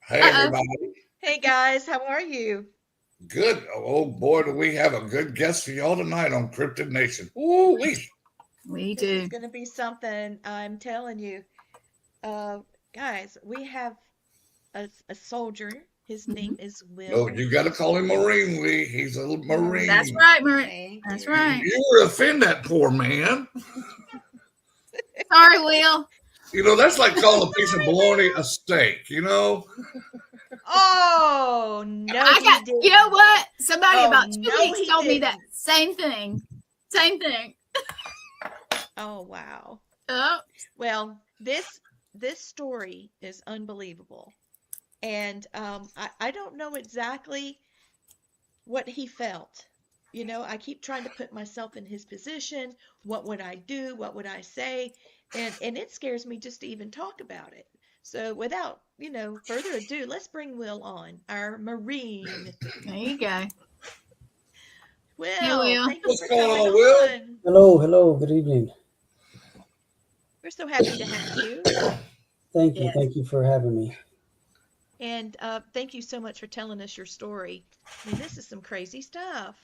Hey, Uh-oh. everybody. Hey guys, how are you? Good. Oh, boy, do we have a good guest for y'all tonight on Cryptid Nation. Ooh, wee. We This is do. going to be something, I'm telling you. Uh, Guys, we have a soldier. His Mhm. name is No, Will. you got to call him Marine, Lee. He's a That's Marine. Marine. right, Marie. Thank That's you. right. You would offend that poor man. Sorry, Will. That's like calling a piece of bologna a steak, Oh, no, I he got, you know didn't. what? Somebody Oh, about two no, weeks he told me that didn't. same thing. Same thing. Oh, wow. Oh, Well, this story is unbelievable. And I don't know exactly what he felt. I keep trying to put myself in his position. What would I do? What would I say? And it scares me just to even talk about it. So without, further ado, let's bring Will on, our Marine. there you go. Hey, Will, Will. thank you What's for going coming on, Will? on. Hello, hello, good evening. We're so happy to have you. Yes. Thank you for having me. And thank you so much for telling us your story. I mean, this is some crazy stuff.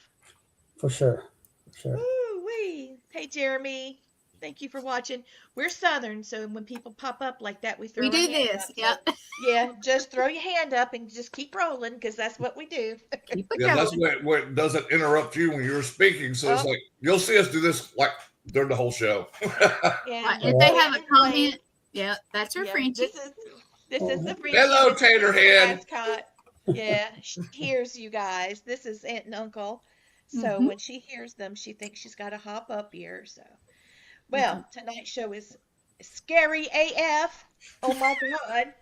For sure, for sure. Woo wee. Hey, Jeremy. Thank you for watching. We're Southern, so when people pop up like that, we We throw our do hands this. up. So, Yep. yeah, just throw your hand up and just keep rolling because that's what we do. Keep it Yeah, that's going. where it doesn't interrupt you when you're speaking. So it's Oh, like, you'll see us do this like during the whole show. yeah. Right. If All they right. have Gwen a and Blaine. comment, yep, that's her Yeah, Frenchie. this is Oh, the Frenchie. Hello, This is the Taterhead. mascot. Yeah, she hears you guys. This is Aunt and Uncle. So Mm-hmm. when she hears them, she thinks she's got to hop up here. So, Mm-hmm. well, tonight's show is scary AF. Oh my God.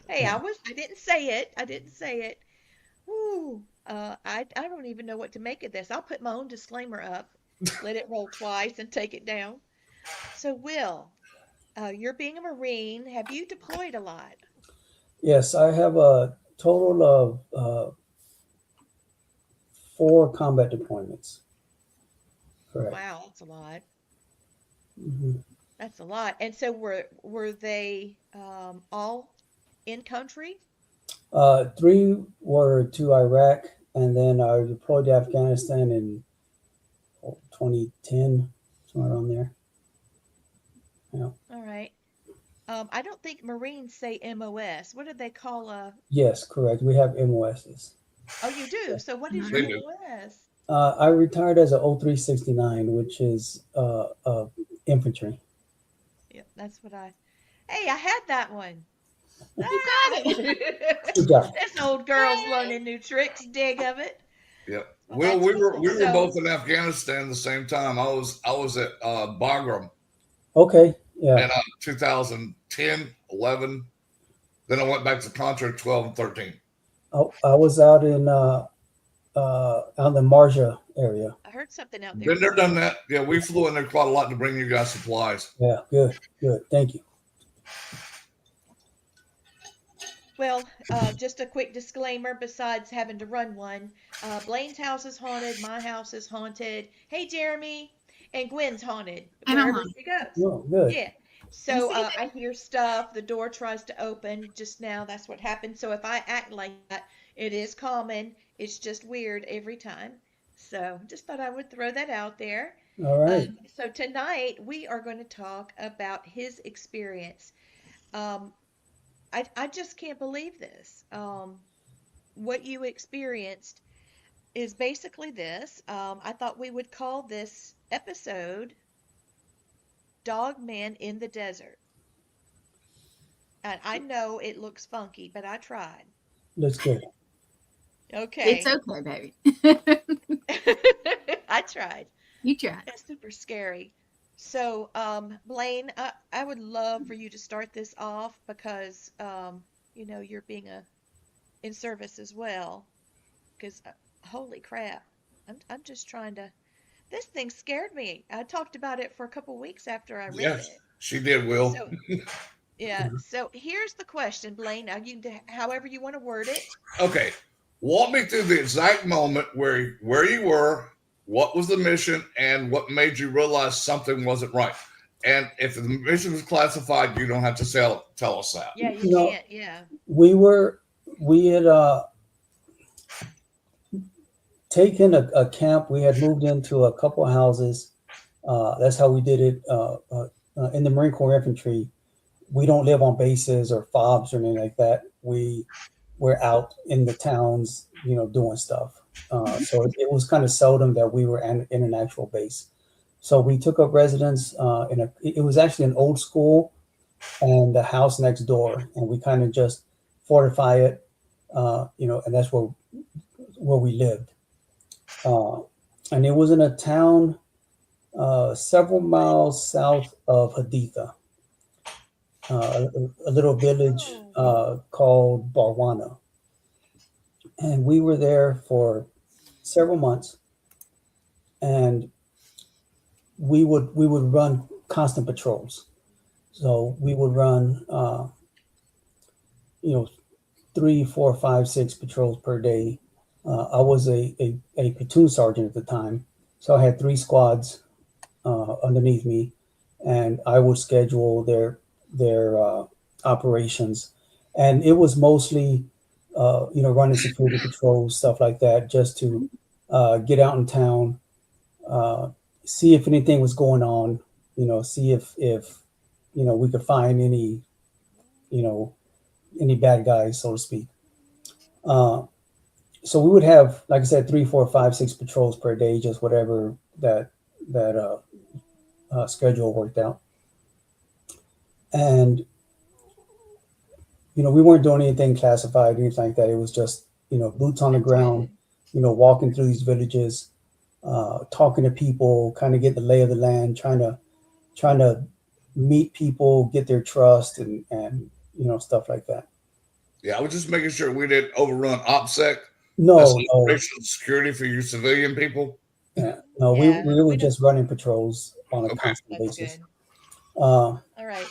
Hey, yeah. I didn't say it. I didn't say it. Whoo. I don't even know what to make of this. I'll put my own disclaimer up, let it roll twice and take it down. So, Will, you're being a Marine. Have you deployed a lot? Yes, I have a total of 4 combat deployments. Correct. Wow, that's a lot. hmm That's a lot. And so were they all in country? 3 were to Iraq, and then I deployed to Afghanistan in 2010, somewhere around there. Yeah. All right. I don't think Marines say MOS. What do they call a? Yes, correct. We have MOSs. Oh, you do. So what is your They Mm-hmm. do. MOS? I retired as a 0369, which is infantry. Yep, that's what I. Hey, I had that one. You Ah! got it. Good job. This old girl's learning new tricks. Dig of it. Yep. Well, Will, that's we were cool. we were So, both in Afghanistan at the same time. I was at Bagram Okay. Yeah. in 2010, 11. Then I went back to Contra 12 and 13. I was out in the Marja area. I heard something out there Been there, before. done that. Yeah, we flew in there quite a lot to bring you guys supplies. Yeah, good, good. Thank you. Well, just a quick disclaimer besides having to run one. Blaine's house is haunted, my house is haunted. Hey, Jeremy. And Gwen's haunted And I'm wherever on. she goes. Oh, good. Yeah. You So see that? I hear stuff. The door tries to open just now. That's what happened. So if I act like that, it is common. It's just weird every time. So just thought I would throw that out there. All right. So tonight we are going to talk about his experience. Um, I just can't believe this. What you experienced is basically this. I thought we would call this episode Dog Man in the Desert. And I know it looks funky, but I tried. That's good. It's Okay. okay, baby. I tried. You try. It's super scary. So, Blaine, I would love for you to start this off because, you're being in service as well. Because, holy crap, I'm just trying to. This thing scared me. I talked about it for a couple weeks after I read Yes, it. she did, Will. So, yeah. So here's the question, Blaine. Now however you want to word it. Okay, walk me through the exact moment where you were, what was the mission, and what made you realize something wasn't right. And if the mission is classified, you don't have to tell us that. Yeah, you No. can't. Yeah. We had taken a camp. We had moved into a couple of houses. That's how we did it in the Marine Corps Infantry. We don't live on bases or FOBs or anything like that. We're out in the towns, doing stuff. So it was kind of seldom that we were in an actual base. So we took up residence it was actually an old school and the house next door, and we kind of just fortify it, and that's where we lived. And it was in a town several miles south of Haditha, a little village called Barwana. And we were there for several months, and we would run constant patrols. So we would run, 3, 4, 5, 6 patrols per day. I was a platoon sergeant at the time, so I had 3 squads underneath me, and I would schedule their operations. And it was mostly, running security patrols, stuff like that, just to get out in town, see if anything was going on, see if we could find any bad guys, so to speak. So we would have, like I said, 3, 4, 5, 6 patrols per day, just whatever that schedule worked out. And we weren't doing anything classified, anything like that. It was just boots on the ground, walking through these villages, talking to people, kind of get the lay of the land, trying to meet people, get their trust, and stuff like that. Yeah, I was just making sure we didn't overrun OPSEC. No, That's no. operational security for you civilian people. Yeah, no, Yeah, we were just running patrols on a Okay. constant That's basis. good. Uh, All right.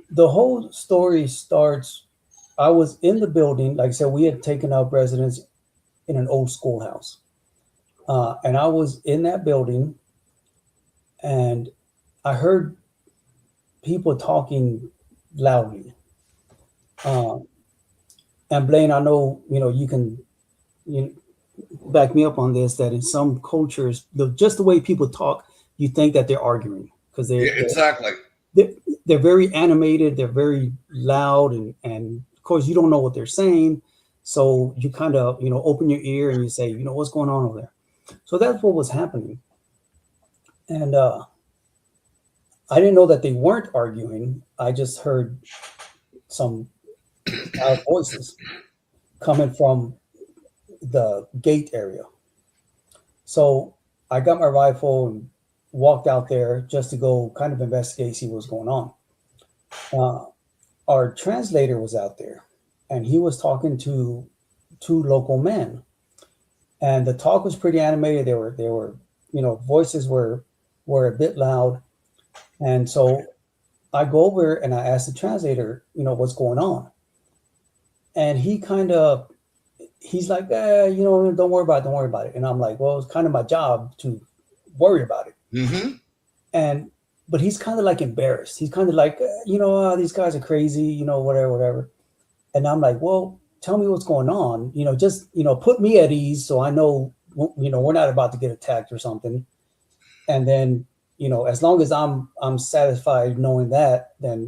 the whole story starts. I was in the building. Like I said, we had taken up residence in an old schoolhouse, and I was in that building, and I heard people talking loudly. And Blaine, I know you can back me up on this. That in some cultures, just the way people talk, you think that they're arguing because Yeah, exactly. they're very animated, they're very loud, and of course you don't know what they're saying, so you kind of open your ear and you say, what's going on over there. So that's what was happening, and I didn't know that they weren't arguing. I just heard some loud voices coming from the gate area. So I got my rifle and walked out there just to go kind of investigate, see what's going on. Our translator was out there, and he was talking to 2 local men, and the talk was pretty animated. They were voices were a bit loud, and so I go over and I ask the translator, what's going on, and he's like, don't worry about it, and I'm like, well, it's kind of my job to worry about it. Mm-hmm. But he's kind of like embarrassed. He's kind of like, these guys are crazy, whatever. And I'm like, well, tell me what's going on. Just, put me at ease so I know, we're not about to get attacked or something. And then, as long as I'm satisfied knowing that, then,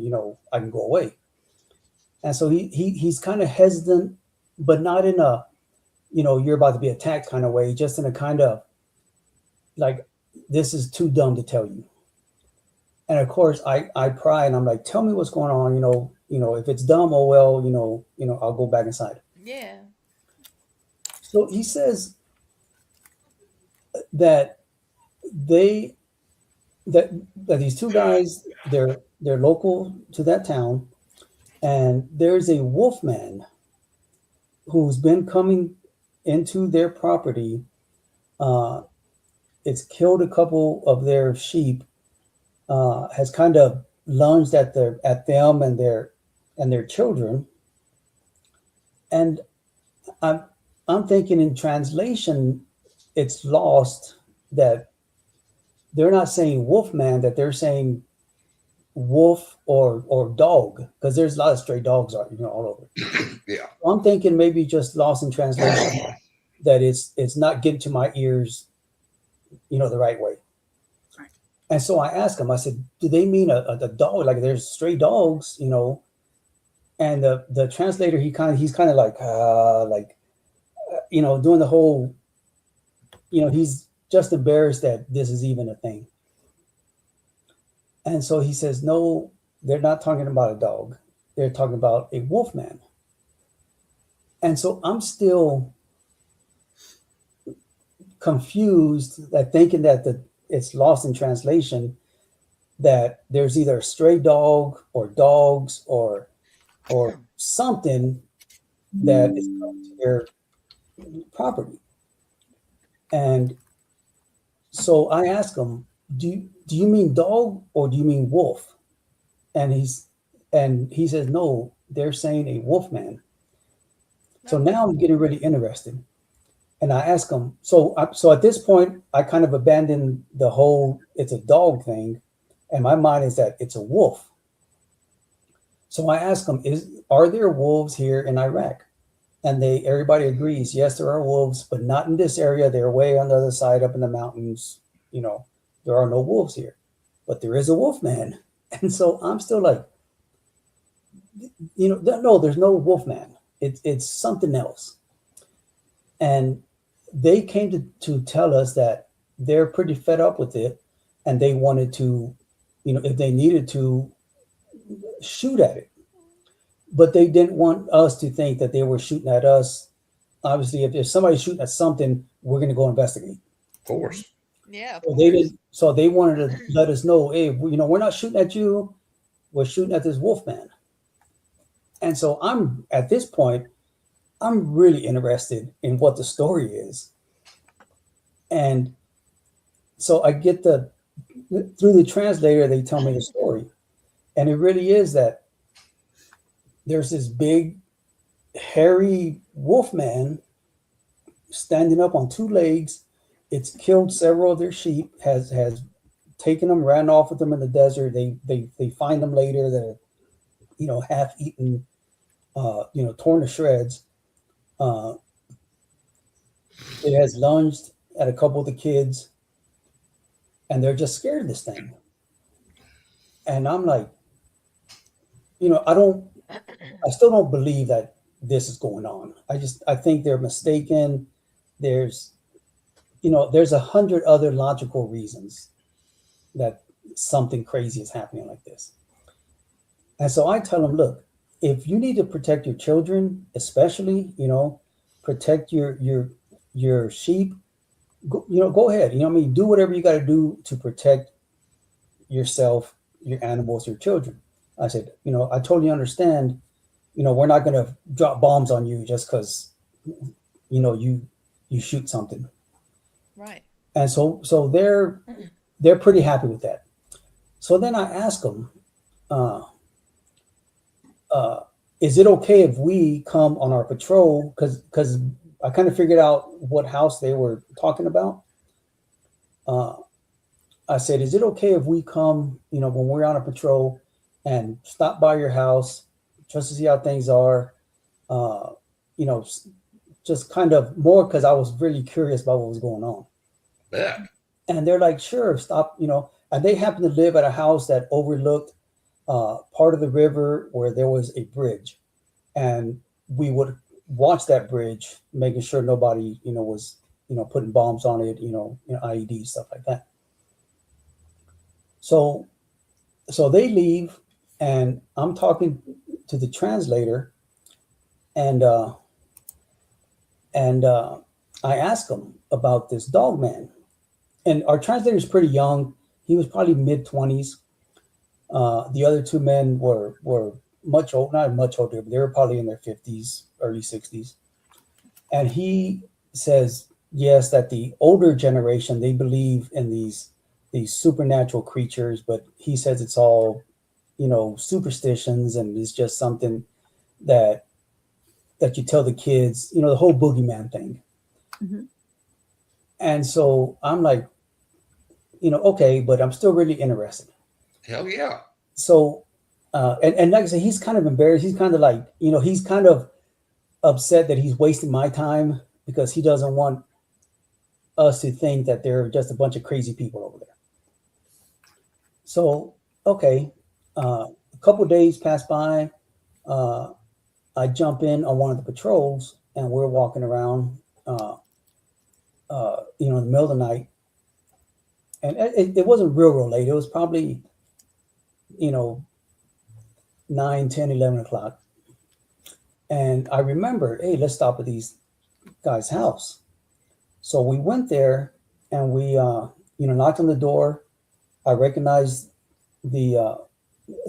I can go away. And so he's kind of hesitant, but not in a, you're about to be attacked kind of way, just in a kind of like, this is too dumb to tell you. And of course, I pry and I'm like, tell me what's going on. If it's dumb, oh well, I'll go back inside. Yeah. So he says that that these 2 guys, they're local to that town, and there's a wolf man who's been coming into their property. It's killed a couple of their sheep. Has kind of lunged at them and their children, and I'm thinking in translation, it's lost that they're not saying wolf man, that they're saying wolf or dog, because there's a lot of stray dogs out, all over. Yeah. I'm thinking maybe just lost in translation, that it's not getting to my ears, the right way. Right. And so I asked him, I said, do they mean a dog? Like there's stray dogs, And the translator, he's kind of like, doing the whole, he's just embarrassed that this is even a thing. And so he says, no, they're not talking about a dog. They're talking about a wolf man. And so I'm still confused, that thinking that it's lost in translation, that there's either a stray dog or dogs or something that is coming to their property. And so I asked him, do you mean dog or do you mean wolf? And he says, no, they're saying a wolf man. So now I'm getting really interested. And I ask him, so at this point, I kind of abandoned the whole it's a dog thing. And my mind is that it's a wolf. So I ask him, are there wolves here in Iraq? And everybody agrees, yes, there are wolves, but not in this area. They're way on the other side, up in the mountains. There are no wolves here, but there is a wolf man. And so I'm still like, no, there's no wolf man. It's something else. And they came to tell us that they're pretty fed up with it, and they wanted to, if they needed to, shoot at it. But they didn't want us to think that they were shooting at us. Obviously, if somebody's shooting at something, we're going to go investigate. Of course. Yeah. So they didn't. So they wanted to let us know, hey, we're not shooting at you. We're shooting at this wolf man. And so at this point, I'm really interested in what the story is. And so I get through the translator, they tell me the story. And it really is that there's this big, hairy wolf man standing up on two legs. It's killed several of their sheep, has taken them, ran off with them in the desert. They find them later that are, half eaten, torn to shreds. It has lunged at a couple of the kids, and they're just scared of this thing. And I'm like, I still don't believe that this is going on. I think they're mistaken. There's 100 other logical reasons that something crazy is happening like this. And so I tell them, look, if you need to protect your children, especially, protect your sheep, go ahead. Do whatever you got to do to protect yourself, your animals, your children. I said, I totally understand. We're not going to drop bombs on you just because, you shoot something. Right. And so they're pretty happy with that. So then I ask them, is it okay if we come on our patrol? Because I kind of figured out what house they were talking about. I said, is it okay if we come, when we're on a patrol and stop by your house just to see how things are? Just kind of more because I was really curious about what was going on. Yeah. And they're like, sure, stop, and they happen to live at a house that overlooked part of the river where there was a bridge. And we would watch that bridge, making sure nobody, was, putting bombs on it, IEDs, stuff like that. So they leave, and I'm talking to the translator, and I asked him about this dog man. And our translator is pretty young. He was probably mid-20s. The other two men were much old, not much older, but they were probably in their 50s, early 60s. And he says, yes, that the older generation, they believe in these supernatural creatures, but he says it's all, superstitions, and it's just something that you tell the kids, the whole boogeyman thing. Mm-hmm. And so I'm like, okay, but I'm still really interested. Hell yeah. So, and like I said, he's kind of embarrassed. He's kind of like, he's kind of upset that he's wasting my time because he doesn't want us to think that they're just a bunch of crazy people over there. So, okay, a couple days pass by. I jump in on one of the patrols, and we're walking around, in the middle of the night. And it wasn't real late. It was probably, 9, 10, 11 o'clock. And I remember, hey, let's stop at these guys' house. So we went there and we, knocked on the door. I recognized the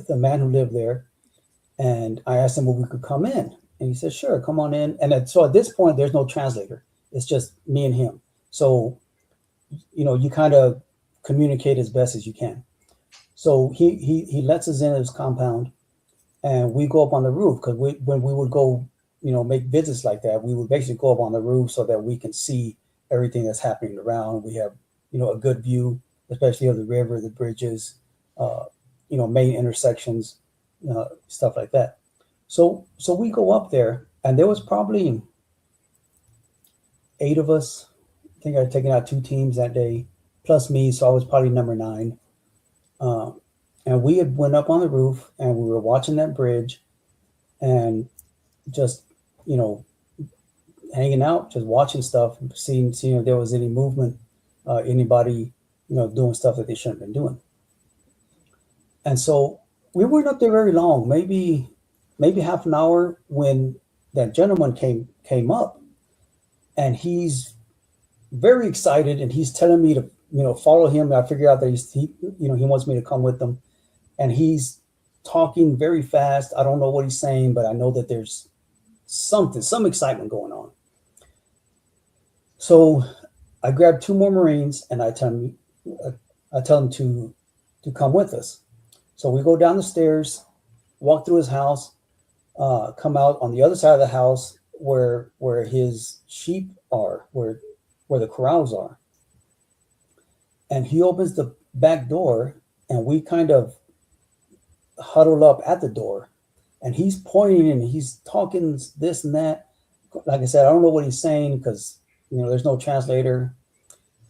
man who lived there, and I asked him if we could come in. And he said, sure, come on in. And so at this point, there's no translator. It's just me and him. So, you kind of communicate as best as you can. So he lets us in his compound, and we go up on the roof because when we would go, make visits like that, we would basically go up on the roof so that we can see everything that's happening around. We have, a good view, especially of the river, the bridges, main intersections, stuff like that. So we go up there, and there was probably 8 of us. I think I had taken out 2 teams that day, plus me, so I was probably number 9. And we had went up on the roof, and we were watching that bridge, and just hanging out, just watching stuff, seeing if there was any movement, anybody doing stuff that they shouldn't have been doing. And so we weren't up there very long, maybe half an hour, when that gentleman came up, and he's very excited, and he's telling me to follow him. I figure out that he wants me to come with him, and he's talking very fast. I don't know what he's saying, but I know that there's some excitement going on. So I grab 2 more Marines, and I tell them to come with us. So we go down the stairs, walk through his house, come out on the other side of the house where his sheep are, where the corrals are. And he opens the back door, and we kind of huddle up at the door, and he's pointing and he's talking this and that. Like I said, I don't know what he's saying because there's no translator,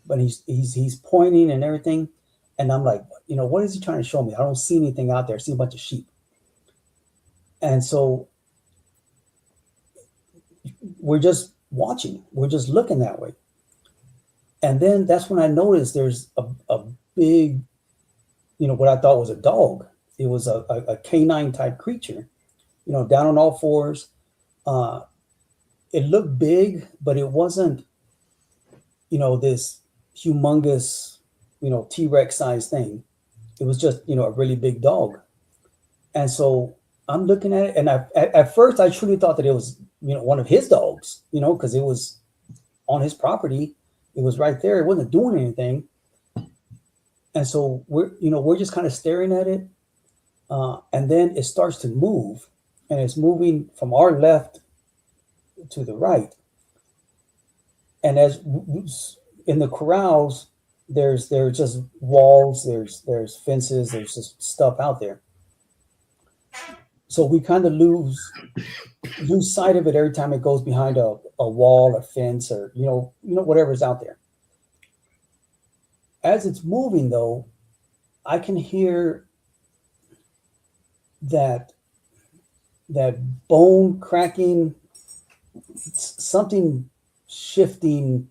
but he's pointing and everything. And I'm like, what is he trying to show me? I don't see anything out there. I see a bunch of sheep. And so we're just watching. We're just looking that way. And then that's when I noticed there's a big, what I thought was a dog. It was a canine type creature, down on all fours. It looked big, but it wasn't, this humongous, T-Rex size thing. It was just, a really big dog. And so I'm looking at it, and at first I truly thought that it was, one of his dogs, because it was on his property. It was right there. It wasn't doing anything. And so we're just kind of staring at it. And then it starts to move, and it's moving from our left to the right. And as in the corrals, there's just walls, there's fences, there's just stuff out there. So we kind of lose sight of it every time it goes behind a wall, a fence, or whatever's out there. As it's moving, though, I can hear that bone cracking, something shifting.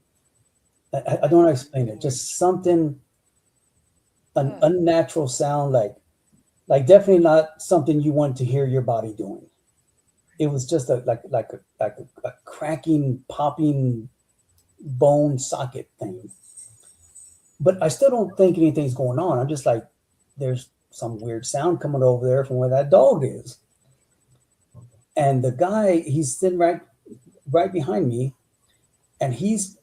I don't know how to explain it. Just something, an unnatural sound, like definitely not something you want to hear your body doing. It was just like a cracking, popping bone socket thing. But I still don't think anything's going on. I'm just like, there's some weird sound coming over there from where that dog is. And the guy, he's sitting right behind me, and he's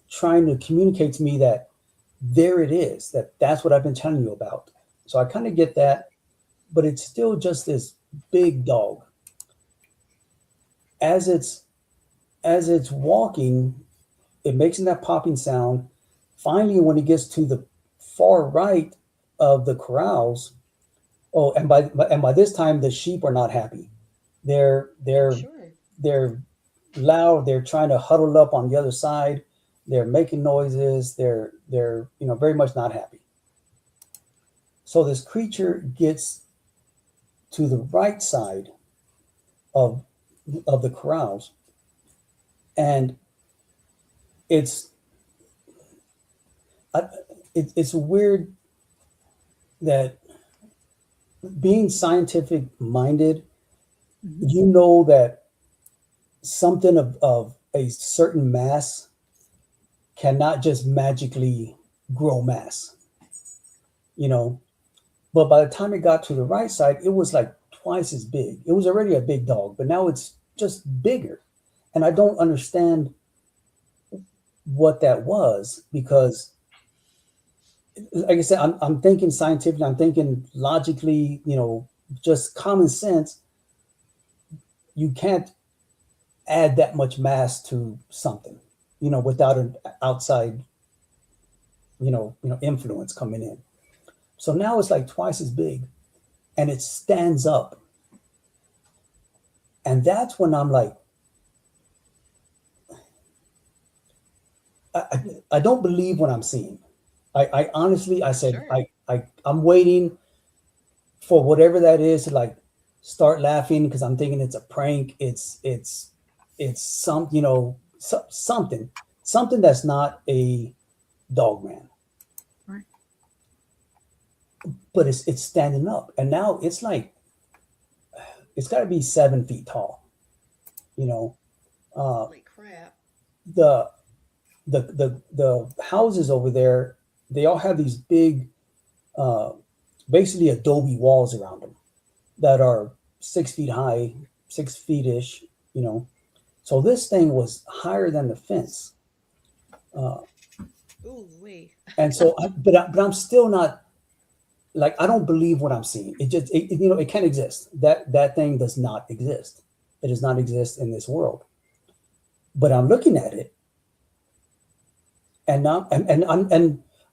trying to communicate to me that there it is, that's what I've been telling you about. So I kind of get that, but it's still just this big dog. As it's walking, it makes that popping sound. Finally, when it gets to the far right of the corrals. Oh, and by this time the sheep are not happy. They're I'm they're sure. they're loud. They're trying to huddle up on the other side. They're making noises. They're very much not happy. So this creature gets to the right side of the corrals, and it's it's weird that being scientific minded, you know that something of a certain mass cannot just magically grow mass, But by the time it got to the right side, it was like twice as big. It was already a big dog, but now it's just bigger. And I don't understand what that was because, like I said, I'm thinking scientifically, I'm thinking logically, just common sense. You can't add that much mass to something, without an outside, influence coming in. So now it's like twice as big, and it stands up. And that's when I'm like, I don't believe what I'm seeing. I honestly, I said, Sure. I'm waiting for whatever that is to like start laughing because I'm thinking it's a prank. It's some, something that's not a dog man. Right. But it's standing up, and now it's like it's got to be 7 feet tall. Holy crap. The houses over there, they all have these big, basically adobe walls around them that are 6 feet high, 6 feet ish. So this thing was higher than the fence. Ooh wee. And so, but I'm still not. Like, I don't believe what I'm seeing. It just, it can't exist. That thing does not exist. It does not exist in this world. But I'm looking at it, and now, and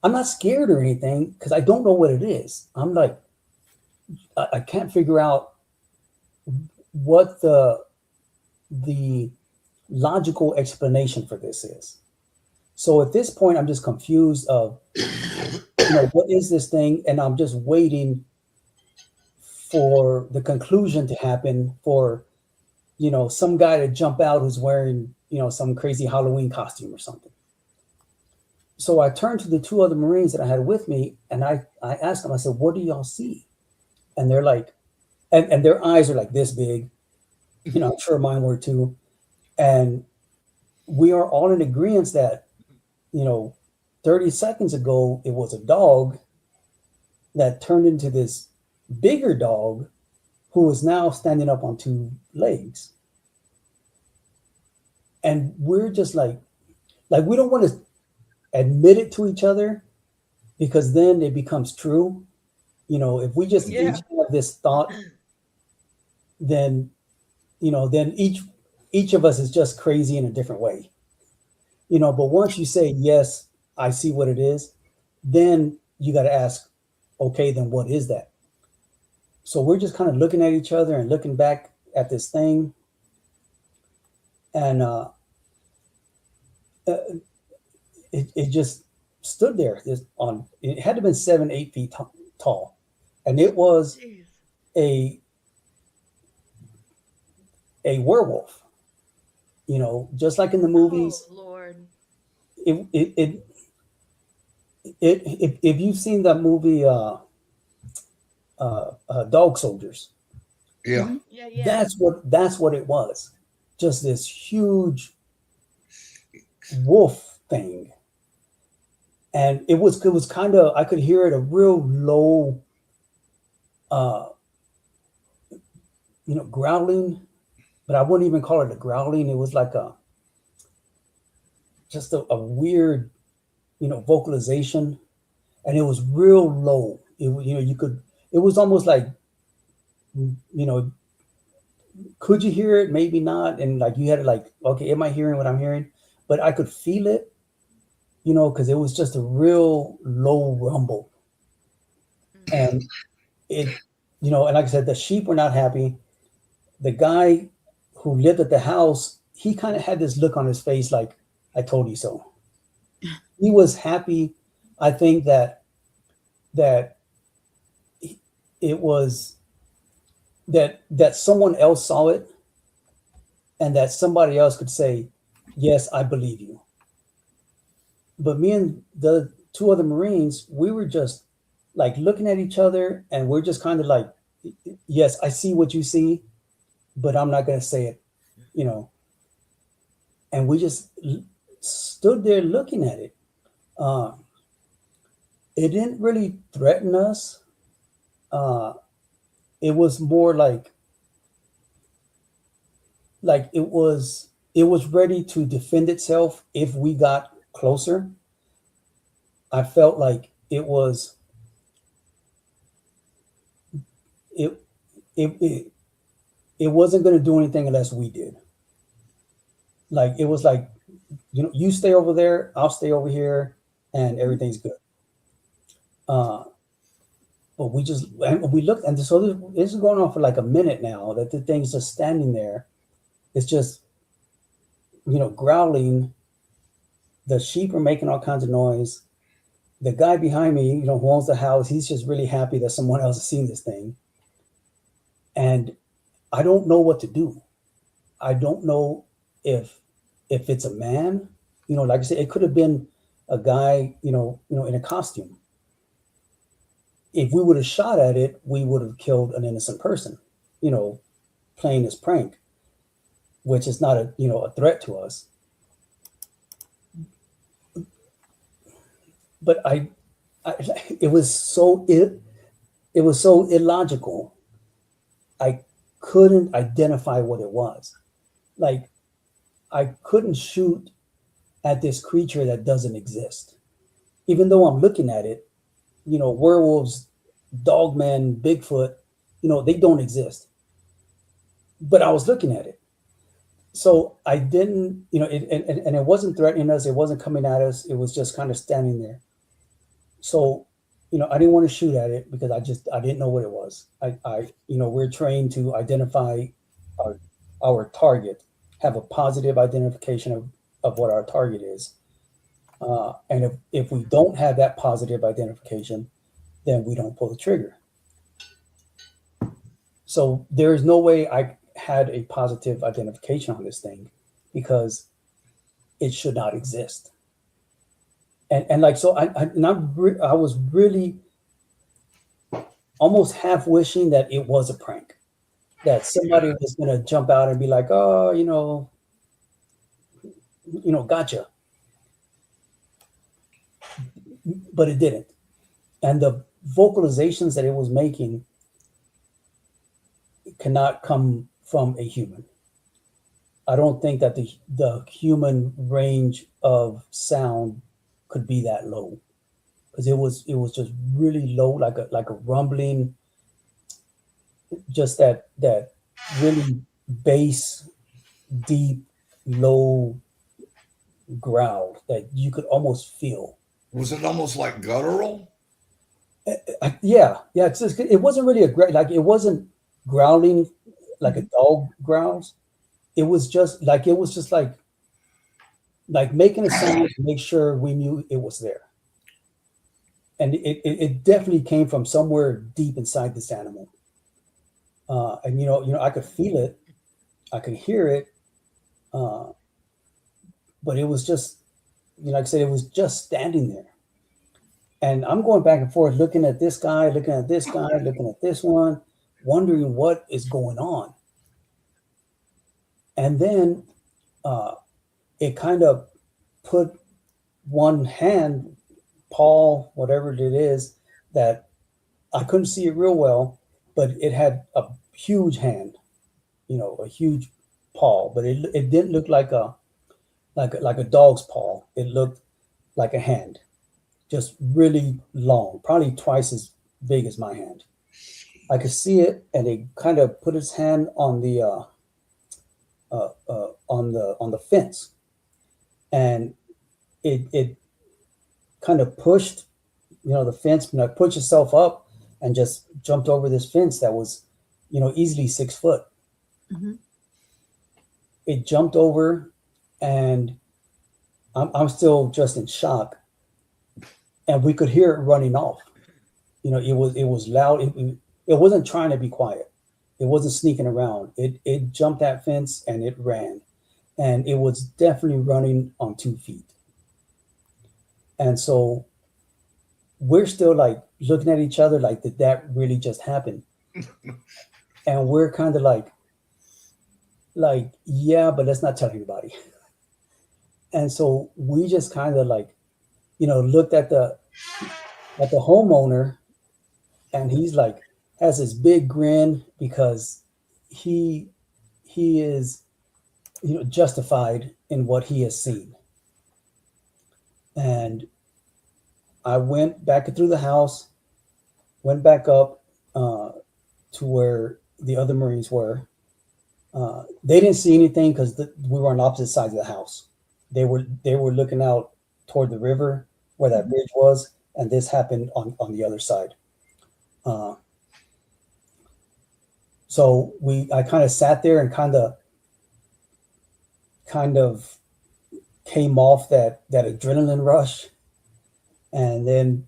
I'm not scared or anything because I don't know what it is. I'm like, I can't figure out what the logical explanation for this is. So at this point, I'm just confused of, what is this thing? And I'm just waiting for the conclusion to happen for, some guy to jump out who's wearing, some crazy Halloween costume or something. So I turned to the two other Marines that I had with me, and I asked them, I said, what do y'all see? And they're like, and their eyes are like this big, I'm sure mine were too. And we are all in agreement that, 30 seconds ago, it was a dog that turned into this bigger dog who is now standing up on 2 legs. And we're just like we don't want to admit it to each other because then it becomes true. If we just each have this thought, then, then each of us is just crazy in a different way. But once you say, yes, I see what it is, then you got to ask, okay, then what is that? So we're just kind of looking at each other and looking back at this thing. And it just stood there. It had to have been 7, 8 feet tall. And it was Jeez. a werewolf, just like in the movies. Oh Lord. If you've seen that movie, Dog Soldiers, Yeah. Yeah. that's what it was. Just this huge wolf thing, and it was kind of, I could hear it a real low, growling, but I wouldn't even call it a growling. It was like just a weird, vocalization, and it was real low. It was almost like, could you hear it? Maybe not. And like you had to like, okay, am I hearing what I'm hearing? But I could feel it. because it was just a real low rumble. And it, and like I said, the sheep were not happy. The guy who lived at the house, he kind of had this look on his face like, I told you so. He was happy. I think that it was that someone else saw it and that somebody else could say, yes, I believe you. But me and the two other Marines, we were just like looking at each other and we're just kind of like, yes, I see what you see, but I'm not going to say it, and we just stood there looking at it. It didn't really threaten us. It was more like it was ready to defend itself if we got closer. I felt like it was it wasn't going to do anything unless we did. Like it was like, you stay over there, I'll stay over here, and everything's good. But we looked, and so this is going on for like a minute now. That the thing's just standing there. It's just, growling. The sheep are making all kinds of noise. The guy behind me, who owns the house, he's just really happy that someone else has seen this thing. And I don't know what to do. I don't know if it's a man. Like I said, it could have been a guy, in a costume. If we would have shot at it, we would have killed an innocent person, playing this prank, which is not a threat to us. But it was so illogical. I couldn't identify what it was. Like, I couldn't shoot at this creature that doesn't exist. Even though I'm looking at it, werewolves, dogmen, Bigfoot, they don't exist. But I was looking at it. So I didn't, and it wasn't threatening us. It wasn't coming at us. It was just kind of standing there. So, I didn't want to shoot at it because I didn't know what it was. We're trained to identify our target, have a positive identification of what our target is. And if we don't have that positive identification, then we don't pull the trigger. So there is no way I had a positive identification on this thing because it should not exist. And like, so I was really almost half wishing that it was a prank, that somebody was going to jump out and be like, oh, gotcha. But it didn't. And the vocalizations that it was making cannot come from a human. I don't think that the human range of sound could be that low, because it was just really low, like a rumbling, just that really bass, deep, low growl that you could almost feel. Was it almost like guttural? Yeah. It's just, it wasn't really it wasn't growling like a dog growls. It was just like making a sound to make sure we knew it was there. And it definitely came from somewhere deep inside this animal. And I could feel it, I could hear it, but it was just, like I said, it was just standing there. And I'm going back and forth, looking at this guy, looking at this guy, looking at this one, wondering what is going on. And then it kind of put one hand, paw, whatever it is, that I couldn't see it real well, but it had a huge hand, a huge paw, but it didn't look like a dog's paw. It looked like a hand, just really long, probably twice as big as my hand. I could see it, and it kind of put its hand on the on the fence, and it kind of pushed, the fence, pushed itself up and just jumped over this fence that was, easily 6 foot. Mhm. It jumped over, and I'm still just in shock, and we could hear it running off. It was loud. It wasn't trying to be quiet. It wasn't sneaking around. It jumped that fence and it ran, and it was definitely running on 2 feet. And so we're still like looking at each other like, did that really just happen? And we're kind of like, yeah, but let's not tell anybody. And so we just kind of like, looked at the homeowner, and he's like, has this big grin because he is, justified in what he has seen. And I went back through the house, went back up to where the other Marines were. They didn't see anything because we were on opposite sides of the house. They were looking out toward the river where that bridge was, and this happened on the other side. So I kind of sat there and kind of came off that adrenaline rush, and then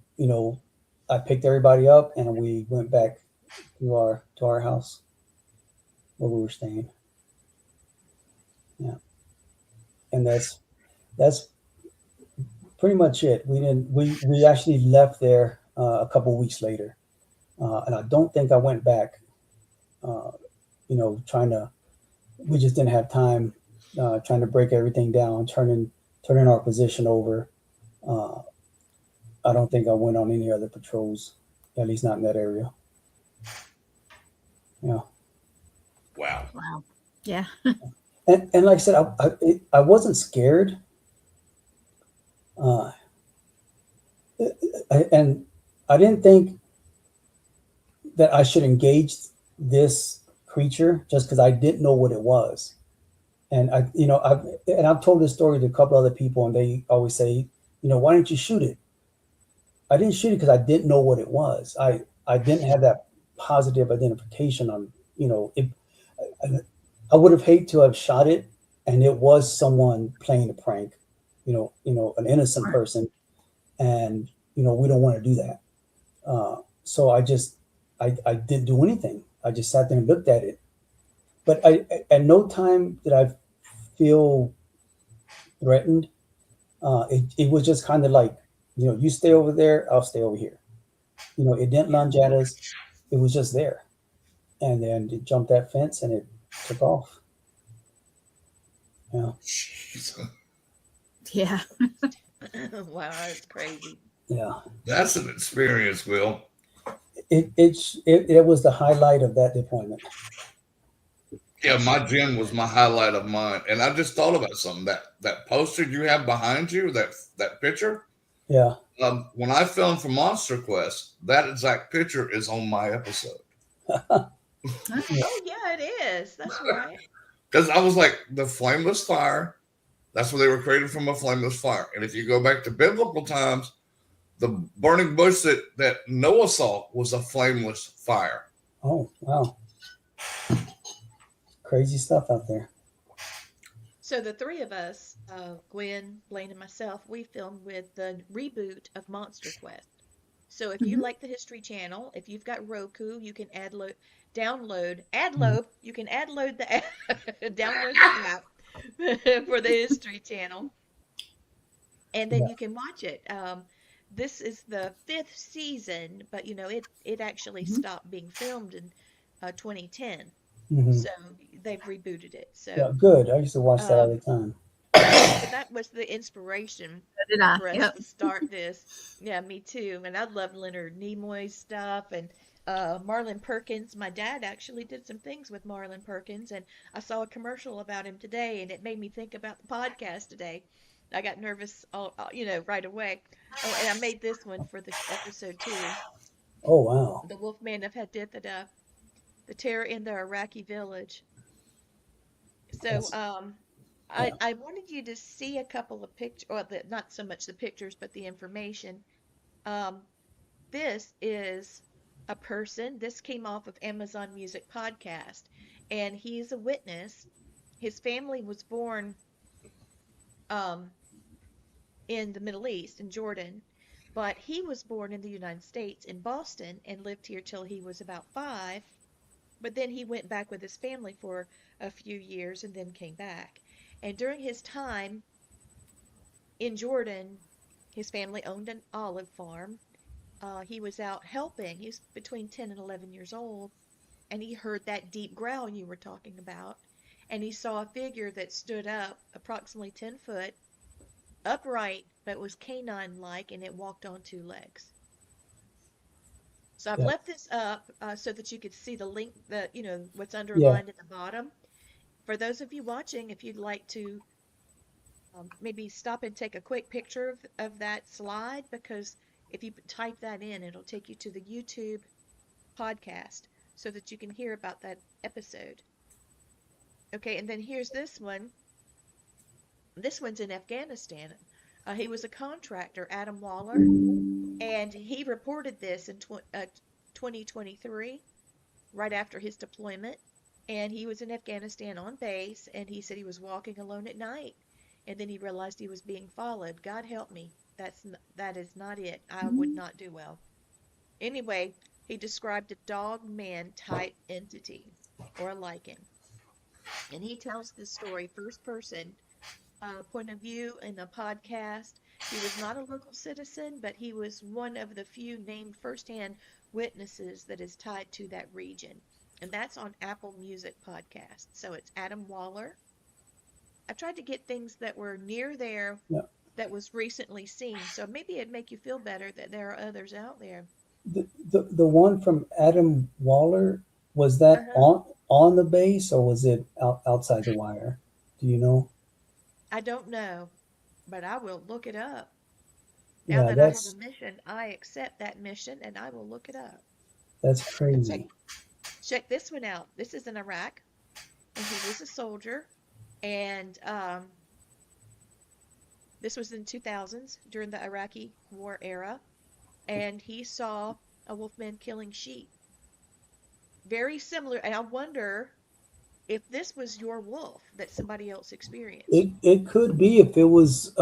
I picked everybody up and we went back to our house where we were staying. Yeah, and that's pretty much it. We actually left there a couple of weeks later, and I don't think I went back. We just didn't have time trying to break everything down, turning our position over. I don't think I went on any other patrols, at least not in that area. Yeah. Wow. Wow. Yeah. And like I said, I wasn't scared. And I didn't think that I should engage this creature just because I didn't know what it was. And I've told this story to a couple other people, and they always say, why didn't you shoot it? I didn't shoot it because I didn't know what it was. I didn't have that positive identification on, it. I would have hated to have shot it, and it was someone playing a prank, an innocent person, and we don't want to do that. So I didn't do anything. I just sat there and looked at it. But at no time did I feel threatened. It was just kind of like, you stay over there, I'll stay over here. It didn't lunge at us. It was just there. And then it jumped that fence and it took off. Yeah. Jeez. Yeah. Wow, that's crazy. Yeah. That's an experience, Will. It was the highlight of that deployment. Yeah, my gym was my highlight of mine. And I just thought about something. That poster you have behind you, that picture. Yeah. When I filmed for Monster Quest, that exact picture is on my episode. Oh yeah, it is. That's right. Because I was like, the flameless fire, that's where they were created from, a flameless fire. And if you go back to biblical times, the burning bush that Noah saw was a flameless fire. Oh, wow. Crazy stuff out there. So the three of us, Gwen, Blaine, and myself, we filmed with the reboot of Monster Quest. So if you like the History Channel, if you've got Roku, you can download the app download the app for the History Channel, and then you can watch it. This is the 5th season, but it actually stopped being filmed in 2010. Mm-hmm. So they've rebooted it. So yeah, good. I used to watch that all the time. and that was the inspiration Did I? for us Yep. to start this. Yeah, me too. And I love Leonard Nimoy's stuff and Marlon Perkins. My dad actually did some things with Marlon Perkins, and I saw a commercial about him today, and it made me think about the podcast today. I got nervous, right away. Oh, and I made this one for the episode too. Oh, wow. The Wolfman of Hadithah, the terror in the Iraqi village. So, I wanted you to see a couple of pictures, or not so much the pictures, but the information. Um, this is a person. This came off of Amazon Music podcast, and he's a witness. His family was born um, in the Middle East, in Jordan, but he was born in the United States, in Boston, and lived here till he was about 5. But then he went back with his family for a few years and then came back. And during his time in Jordan, his family owned an olive farm. He was out helping. He was between 10 and 11 years old, and he heard that deep growl you were talking about. And he saw a figure that stood up approximately 10 foot, upright, but was canine like, and it walked on 2 legs. So I've Yeah. left this up so that you could see the link, what's Yeah. underlined at the bottom. For those of you watching, if you'd like to maybe stop and take a quick picture of that slide, because if you type that in, it'll take you to the YouTube podcast so that you can hear about that episode. Okay, and then here's this one. This one's in Afghanistan. He was a contractor, Adam Waller, and he reported this in 2023, right after his deployment. And he was in Afghanistan on base, and he said he was walking alone at night, and then he realized he was being followed. God help me. That is not it. I would not do well. Anyway, he described a dog man type entity or a lichen. And he tells this story first person point of view in a podcast. He was not a local citizen, but he was one of the few named firsthand witnesses that is tied to that region. And that's on Apple Music Podcast. So it's Adam Waller. I tried to get things that were near there Yeah. that was recently seen. So maybe it'd make you feel better that there are others out there. The one from Adam Waller, was that on the base, or was it outside the wire? Do you know? I don't know, but I will look it up. Yeah, Now that I have a mission, I accept that mission and I will look it up. That's Check, crazy. check this one out. This is in Iraq, and he was a soldier, and this was in 2000s during the Iraqi war era, and he saw a wolfman killing sheep. Very similar, and I wonder if this was your wolf that somebody else experienced. It could be if it was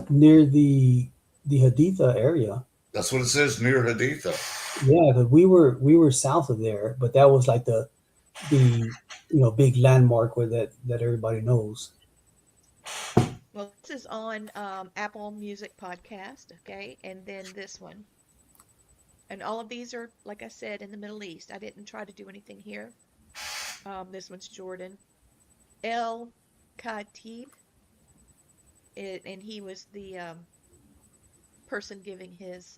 near the Haditha area. That's what it says, near Haditha. Yeah, because we were south of there, but that was like the big landmark where that everybody knows. Well, this is on Apple Music Podcast, okay, and then this one. And all of these are, like I said, in the Middle East. I didn't try to do anything here. This one's Jordan. El Khatib, and he was the person giving his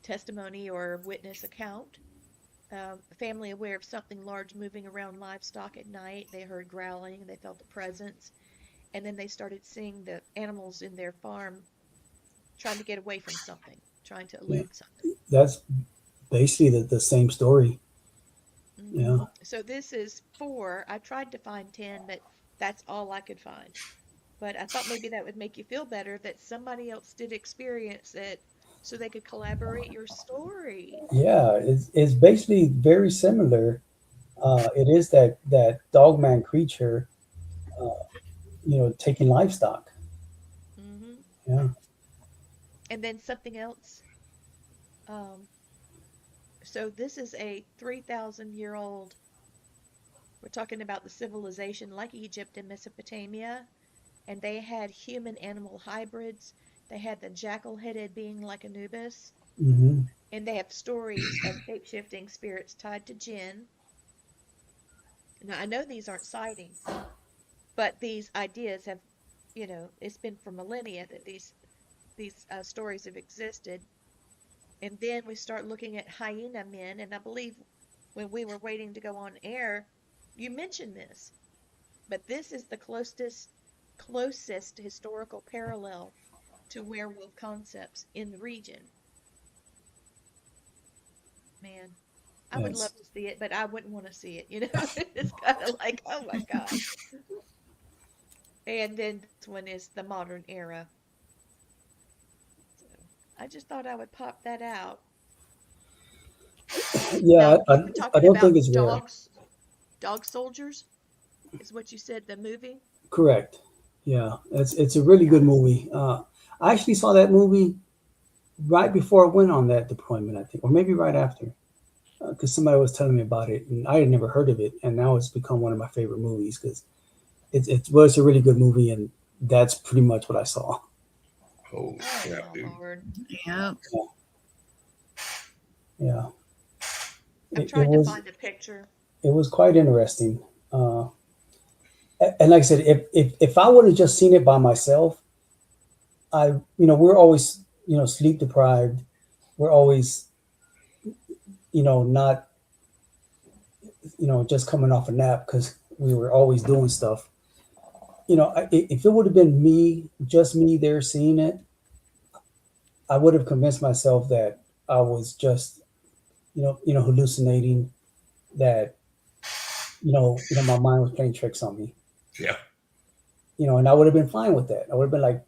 testimony or witness account. A family aware of something large moving around livestock at night. They heard growling, they felt a presence, and then they started seeing the animals in their farm trying to get away from something, trying to elude something. That's basically the same story. Mm-hmm. Yeah. So this is 4. I tried to find 10, but that's all I could find. But I thought maybe that would make you feel better that somebody else did experience it, so they could collaborate your story. Yeah, it's basically very similar. It is that dogman creature, taking livestock. Mm-hmm. Yeah. And then something else. So this is a 3,000-year-old. We're talking about the civilization like Egypt and Mesopotamia, and they had human-animal hybrids. They had the jackal-headed being like Anubis, Mm-hmm. and they have stories of shape-shifting spirits tied to jinn. Now, I know these aren't sightings, but these ideas have, it's been for millennia that these stories have existed. And then we start looking at hyena men, and I believe when we were waiting to go on air, you mentioned this. But this is the closest historical parallel to werewolf concepts in the region. Man, I would love to see it, but I wouldn't want to see it. It's kind of like, oh my gosh. And then this one is the modern era. So I just thought I would pop that out. Yeah, Now, you were I talking don't think about it's real. dog soldiers, is what you said, the movie? Correct. Yeah, it's a really good movie. I actually saw that movie right before I went on that deployment, I think, or maybe right after, because somebody was telling me about it, and I had never heard of it, and now it's become one of my favorite movies because it's a really good movie, and that's pretty much what I saw. Holy crap, Oh, dude. Lord. Yep. Yeah, I'm it trying to was find a picture. it was quite interesting. And like I said, if I would have just seen it by myself, we're always sleep deprived. We're always not just coming off a nap because we were always doing stuff. If it would have been just me there seeing it, I would have convinced myself that I was just hallucinating, that my mind was playing tricks on me. Yeah. And I would have been fine with that. I would have been like,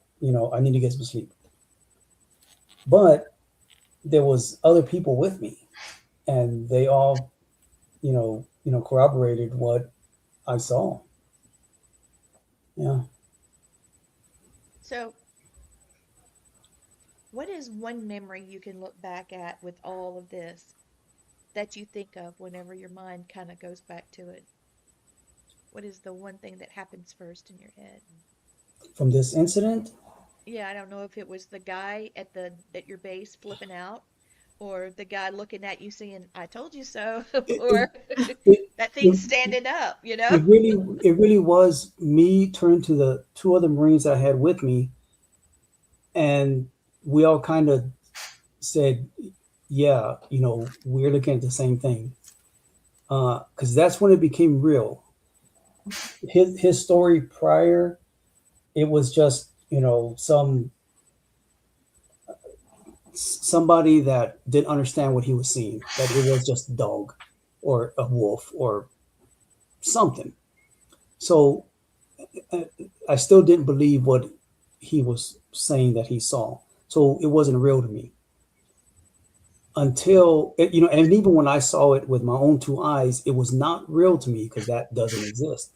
I need to get some sleep. But there was other people with me, and they all, corroborated what I saw. Yeah. So, what is one memory you can look back at with all of this that you think of whenever your mind kind of goes back to it? What is the one thing that happens first in your head? From this incident, Yeah, I don't know if it was the guy at your base flipping out, or the guy looking at you saying, "I told you so," or it, that thing it, standing up, it really was me turning to the two other Marines I had with me, and we all kind of said, yeah, we're looking at the same thing. Because that's when it became real. His story prior, it was just, somebody that didn't understand what he was seeing, that it was just a dog or a wolf or something. So I still didn't believe what he was saying that he saw. So it wasn't real to me until, and even when I saw it with my own two eyes, it was not real to me because that doesn't exist.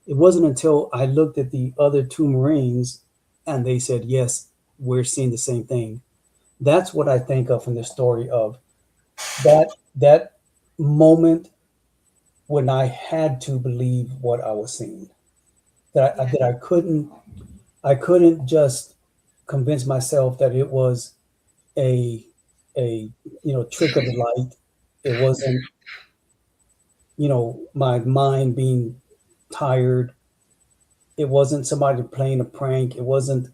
It wasn't until I looked at the other two Marines and they said, yes, we're seeing the same thing. That's what I think of from the story of that moment when I had to believe what I was seeing. That Yeah. I couldn't just convince myself that it was a trick of the light. It wasn't my mind being tired. It wasn't somebody playing a prank. It wasn't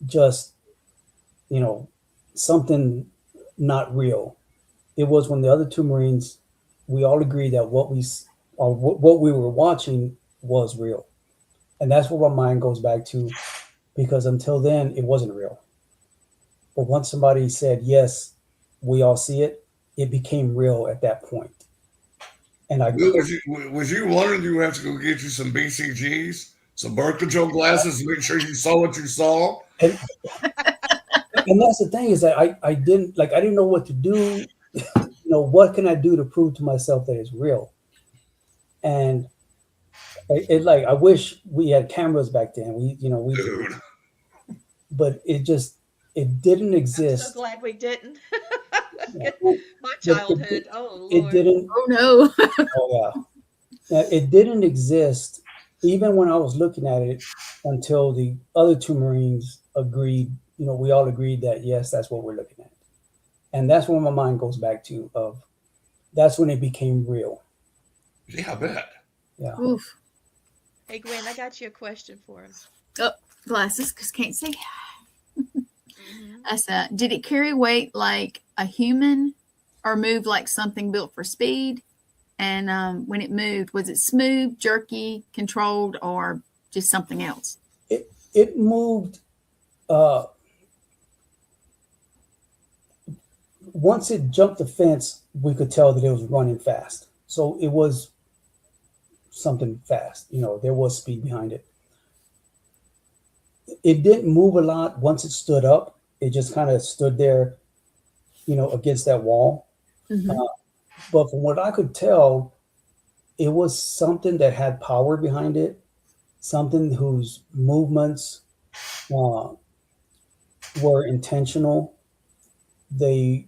just something not real. It was when the other two Marines, we all agreed that what we were watching was real. And that's what my mind goes back to, because until then it wasn't real. But once somebody said, yes, we all see it, it became real at that point. And Was you wondering you have to go get you some BCGs, some birth control glasses, to make sure you saw what you saw? and that's the thing, is that I didn't know what to do. What can I do to prove to myself that it's real? And I wish we had cameras back then. We Dude. but it didn't I'm exist. so glad we didn't. Yeah. My childhood. Oh, It Lord. didn't. Oh no. Oh yeah. It didn't exist even when I was looking at it until the other two Marines agreed. We all agreed that yes, that's what we're looking at, and that's when my mind goes back to of. That's when it became real. Yeah, I bet. Yeah. Oof. Hey, Gwen, I got you a question for him. Oh, glasses, because can't see. Mm-hmm. I said, did it carry weight like a human or move like something built for speed? And when it moved, was it smooth, jerky, controlled, or just something else? It moved. Once it jumped the fence, we could tell that it was running fast. So it was something fast. There was speed behind it. It didn't move a lot once it stood up. It just kind of stood there, against that wall. Mhm. But from what I could tell, it was something that had power behind it, something whose movements uh, were intentional. They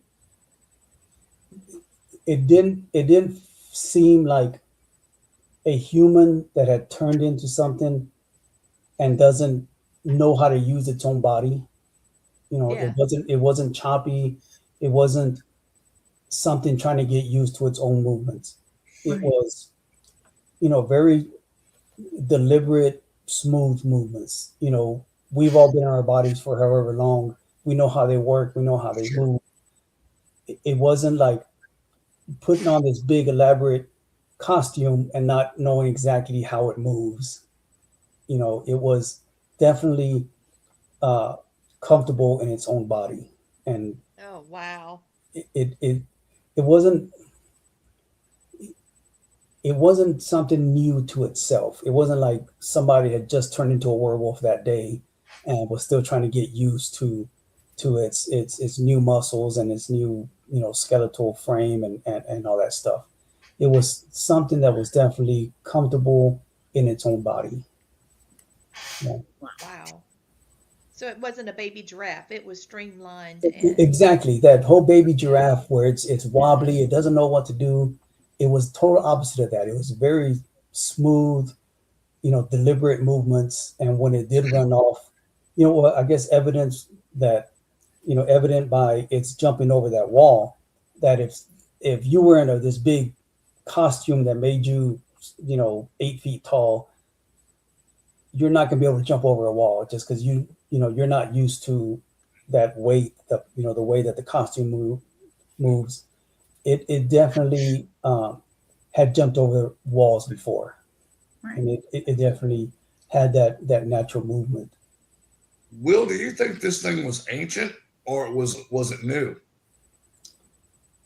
it didn't seem like a human that had turned into something and doesn't know how to use its own body. Yeah. It wasn't choppy. It wasn't something trying to get used to its own movements. It Right. was, very deliberate, smooth movements. We've all been in our bodies for however long. We know how they work. We know how they Sure. move. It wasn't like putting on this big elaborate costume and not knowing exactly how it moves. It was definitely uh, comfortable in its own body, and Oh, wow. it wasn't something new to itself. It wasn't like somebody had just turned into a werewolf that day and was still trying to get used to its new muscles and its new skeletal frame and all that stuff. It was something that was definitely comfortable in its own body. Yeah. Wow. So it wasn't a baby giraffe. It was streamlined and Exactly, that whole baby giraffe where it's wobbly, it doesn't know what to do. It was total opposite of that. It was very smooth, deliberate movements, and when it did run off, well, I guess evident by its jumping over that wall, that if you were in this big costume that made you 8 feet tall, you're not going to be able to jump over a wall just because you're not used to that weight, the way that the costume moves. It definitely had jumped over walls before, Right. and it definitely had that natural movement. Will, do you think this thing was ancient or was it new?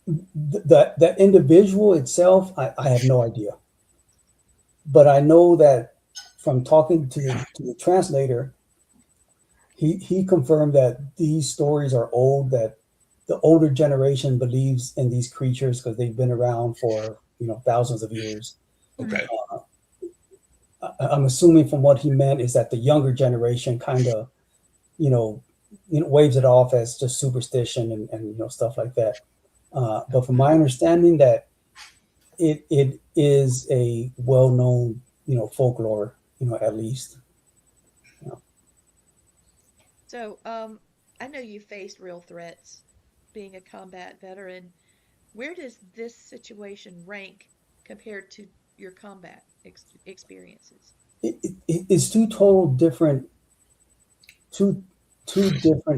That individual itself, I have no idea, but I know that from talking to the translator, he confirmed that these stories are old, that the older generation believes in these creatures because they've been around for thousands of years. Okay. I'm assuming from what he meant is that the younger generation kind of waves it off as just superstition and stuff like that. But from my understanding, that it is a well-known folklore, at least. so I know you faced real threats being a combat veteran. Where does this situation rank compared to your combat experiences? It's two different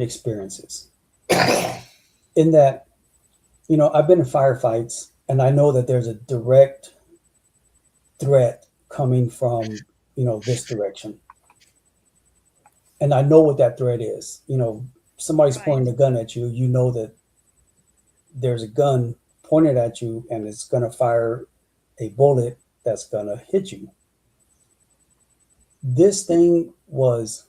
experiences. In that, I've been in firefights, and I know that there's a direct threat coming from this direction, and I know what that threat is. Somebody's Right. pointing a gun at you. You know that there's a gun pointed at you, and it's going to fire a bullet that's going to hit you. This thing was,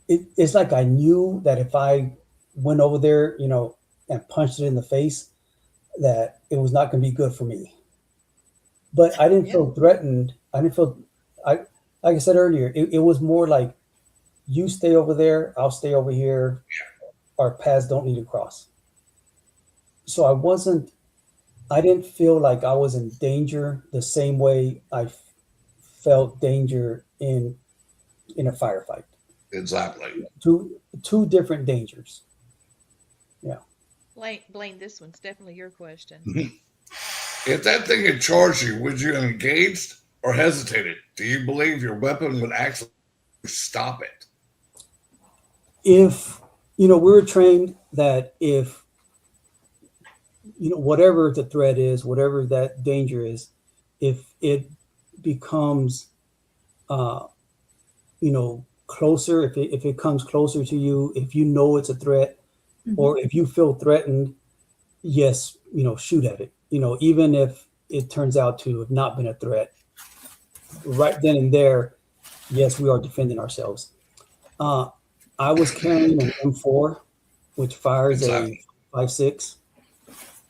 it's like I knew that if I went over there, and punched it in the face, that it was not going to be good for me. But I didn't Yeah. feel threatened. Like I said earlier, it was more like, you stay over there, I'll stay over here. Our paths don't need to cross. So I didn't feel like I was in danger the same way I felt danger in a firefight. Exactly. Two different dangers. Yeah. Blaine, this one's definitely your question. If that thing had charged you, would you have engaged or hesitated? Do you believe your weapon would actually stop it? If we were trained that if whatever the threat is, whatever that danger is, if it becomes closer, if it comes closer to you, if you know it's a threat, or if you feel threatened, yes, shoot at it. Even if it turns out to have not been a threat, right then and there, yes, we are defending ourselves. I was carrying an M4, which fires Exactly. a 5.56.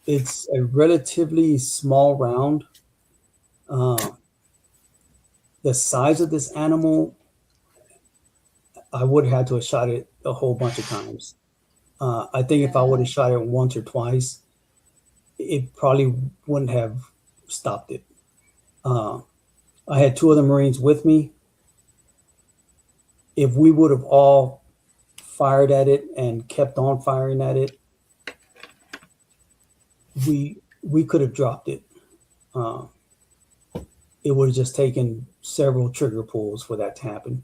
It's a relatively small round. The size of this animal, I would have to have shot it a whole bunch of times. I think if I would have shot it once or twice, it probably wouldn't have stopped it. I had two other Marines with me. If we would have all fired at it and kept on firing at it, we could have dropped it. It would have just taken several trigger pulls for that to happen.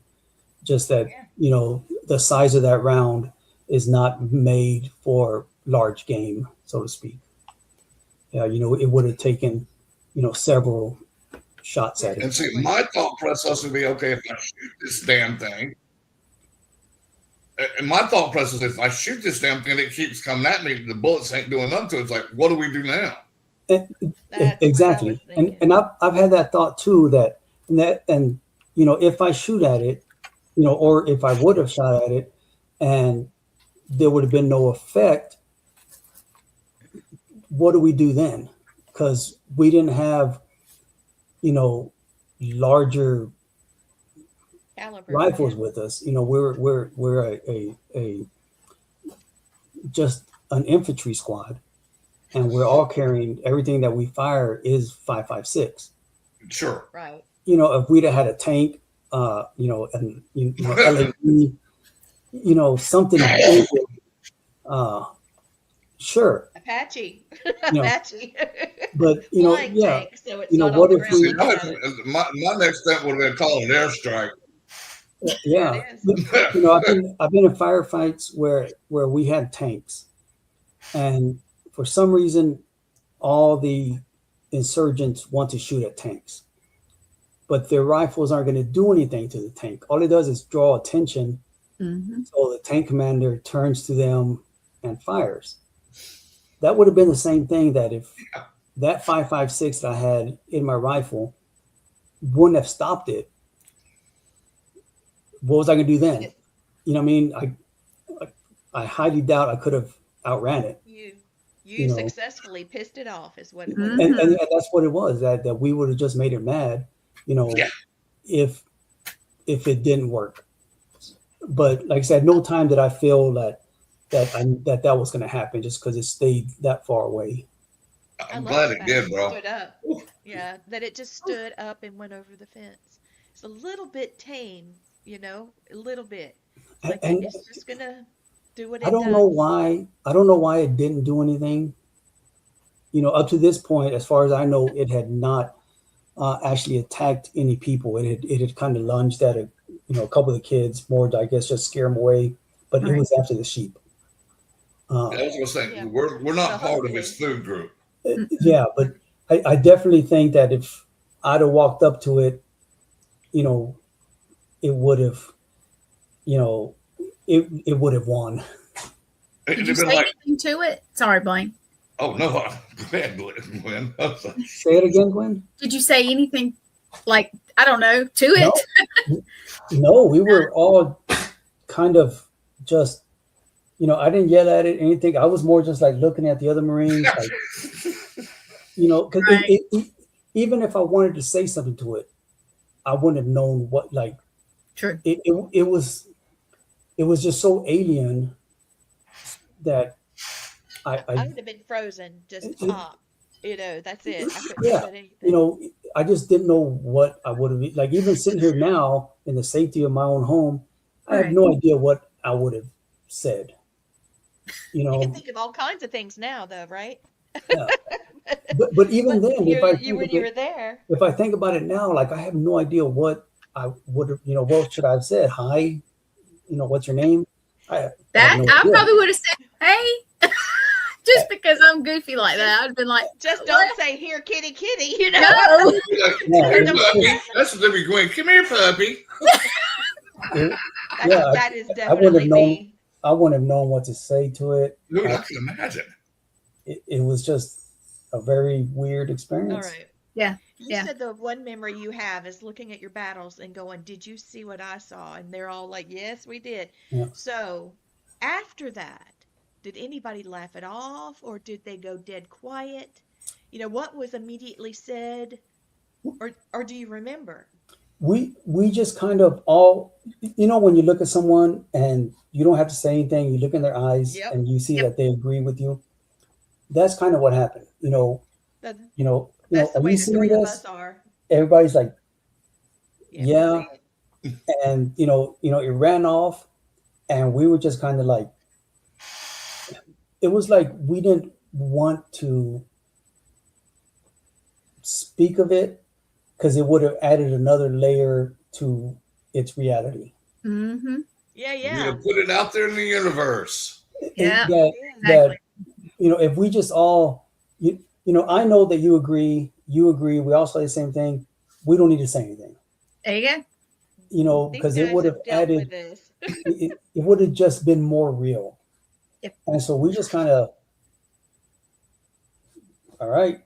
Just that, the size of that round is not made for large game, so to speak. It would have taken, several shots at it. And see, my thought process would be, okay, if I shoot this damn thing, and my thought process is, if I shoot this damn thing, it keeps coming at me, the bullets ain't doing nothing to it. It's like, what do we do now? Exactly. And I've had that thought too, that if I shoot at it, or if I would have shot at it and there would have been no effect, what do we do then? Because we didn't have, larger Caliber, rifles with us. We're a just an infantry squad, and we're all carrying everything that we fire is 5.56. Sure. Right. If we'd have had a tank, and LAV, something big, sure. Apache. know, Apache. But Flying yeah, tank, so it's what not on the if ground we- looking at it. My next step would have been called an airstrike. yeah. There it is. I've been in firefights where we had tanks, and for some reason, all the insurgents want to shoot at tanks, but their rifles aren't going to do anything to the tank. All it does is draw attention. Mm-hmm. So the tank commander turns to them and fires. That would have been the same thing that if that 5.56 that I had in my rifle wouldn't have stopped it, what was I going to do then? You know what I mean? I highly doubt I could have outran it. You know. successfully pissed it off is what it Mhm. was. And that's what it was, that we would have just made it mad, Yeah. if it didn't work. But like I said, no time did I feel that was going to happen, just because it stayed that far away. I I'm love glad the it fact did, that bro. stood up. Yeah, that it just stood up and went over the fence. It's a little bit tame, a little bit. Like And it's just gonna do what it I don't does. know why. I don't know why it didn't do anything. Up to this point, as far as I know, it had not actually attacked any people. It had kind of lunged at a couple of the kids, more to, I guess, just scare them away. But it Right. was after the sheep. I was gonna say, Yeah. we're not So part of his food group. Yeah, but I definitely think that if I'd have walked up to it, it would have, it would have won. Did It'd you have been say like, anything to it? Sorry, Blaine. oh no, go ahead, Gwen. I'm sorry. Say it again, Gwen. Did you say anything like, I don't know, to it? No, we were all kind of just, I didn't yell at it, anything. I was more just like looking at the other Marines, like, because Right. even if I wanted to say something to it, I wouldn't have known what, like, True. it was just so alien that I would have been frozen, just pop. That's it. I couldn't Yeah, have said anything. I just didn't know what I would have, like, even sitting here now in the safety of my own home, I have Right. no idea what I would have said. You can think of all kinds of things now, though, right? Yeah. But even then, when you were there, if I think about it now, like, I have no idea what I would have, what should I have said? Hi, what's your name? I have That no I idea. probably would have said, "Hey," just because I'm goofy like that. I'd been like, just don't say "here, kitty, kitty," "No." Yeah, Here, it was puppy. That's what they be going. Come here, puppy. Yeah, that is I wouldn't definitely have known. me. I wouldn't have known what to say to it. Dude, I can imagine. It was just a very weird experience. All right. Yeah. You said the one memory you have is looking at your battles and going, "Did you see what I saw?" And they're all like, "Yes, we did." Yeah. So after that, did anybody laugh it off, or did they go dead quiet? You know, what was immediately said, or do you remember? We just kind of all, you know, when you look at someone and you don't have to say anything, you look in their eyes Yep. and you see that they agree with you. That's kind of what happened. That's the are way you the seeing three of this? us are. Everybody's like, we yeah. see it. And it ran off, and we were just kind of like, it was like we didn't want to speak of it because it would have added another layer to its reality. Mm-hmm. Yeah, You yeah. to put it out there in the universe. Yeah, that if we just all, I know that you agree, we all say the same thing. We don't need to say anything. There you go. Because These it guys would have dealt with added, this. it would have just been more real. Yep. And so we just kind of, all right,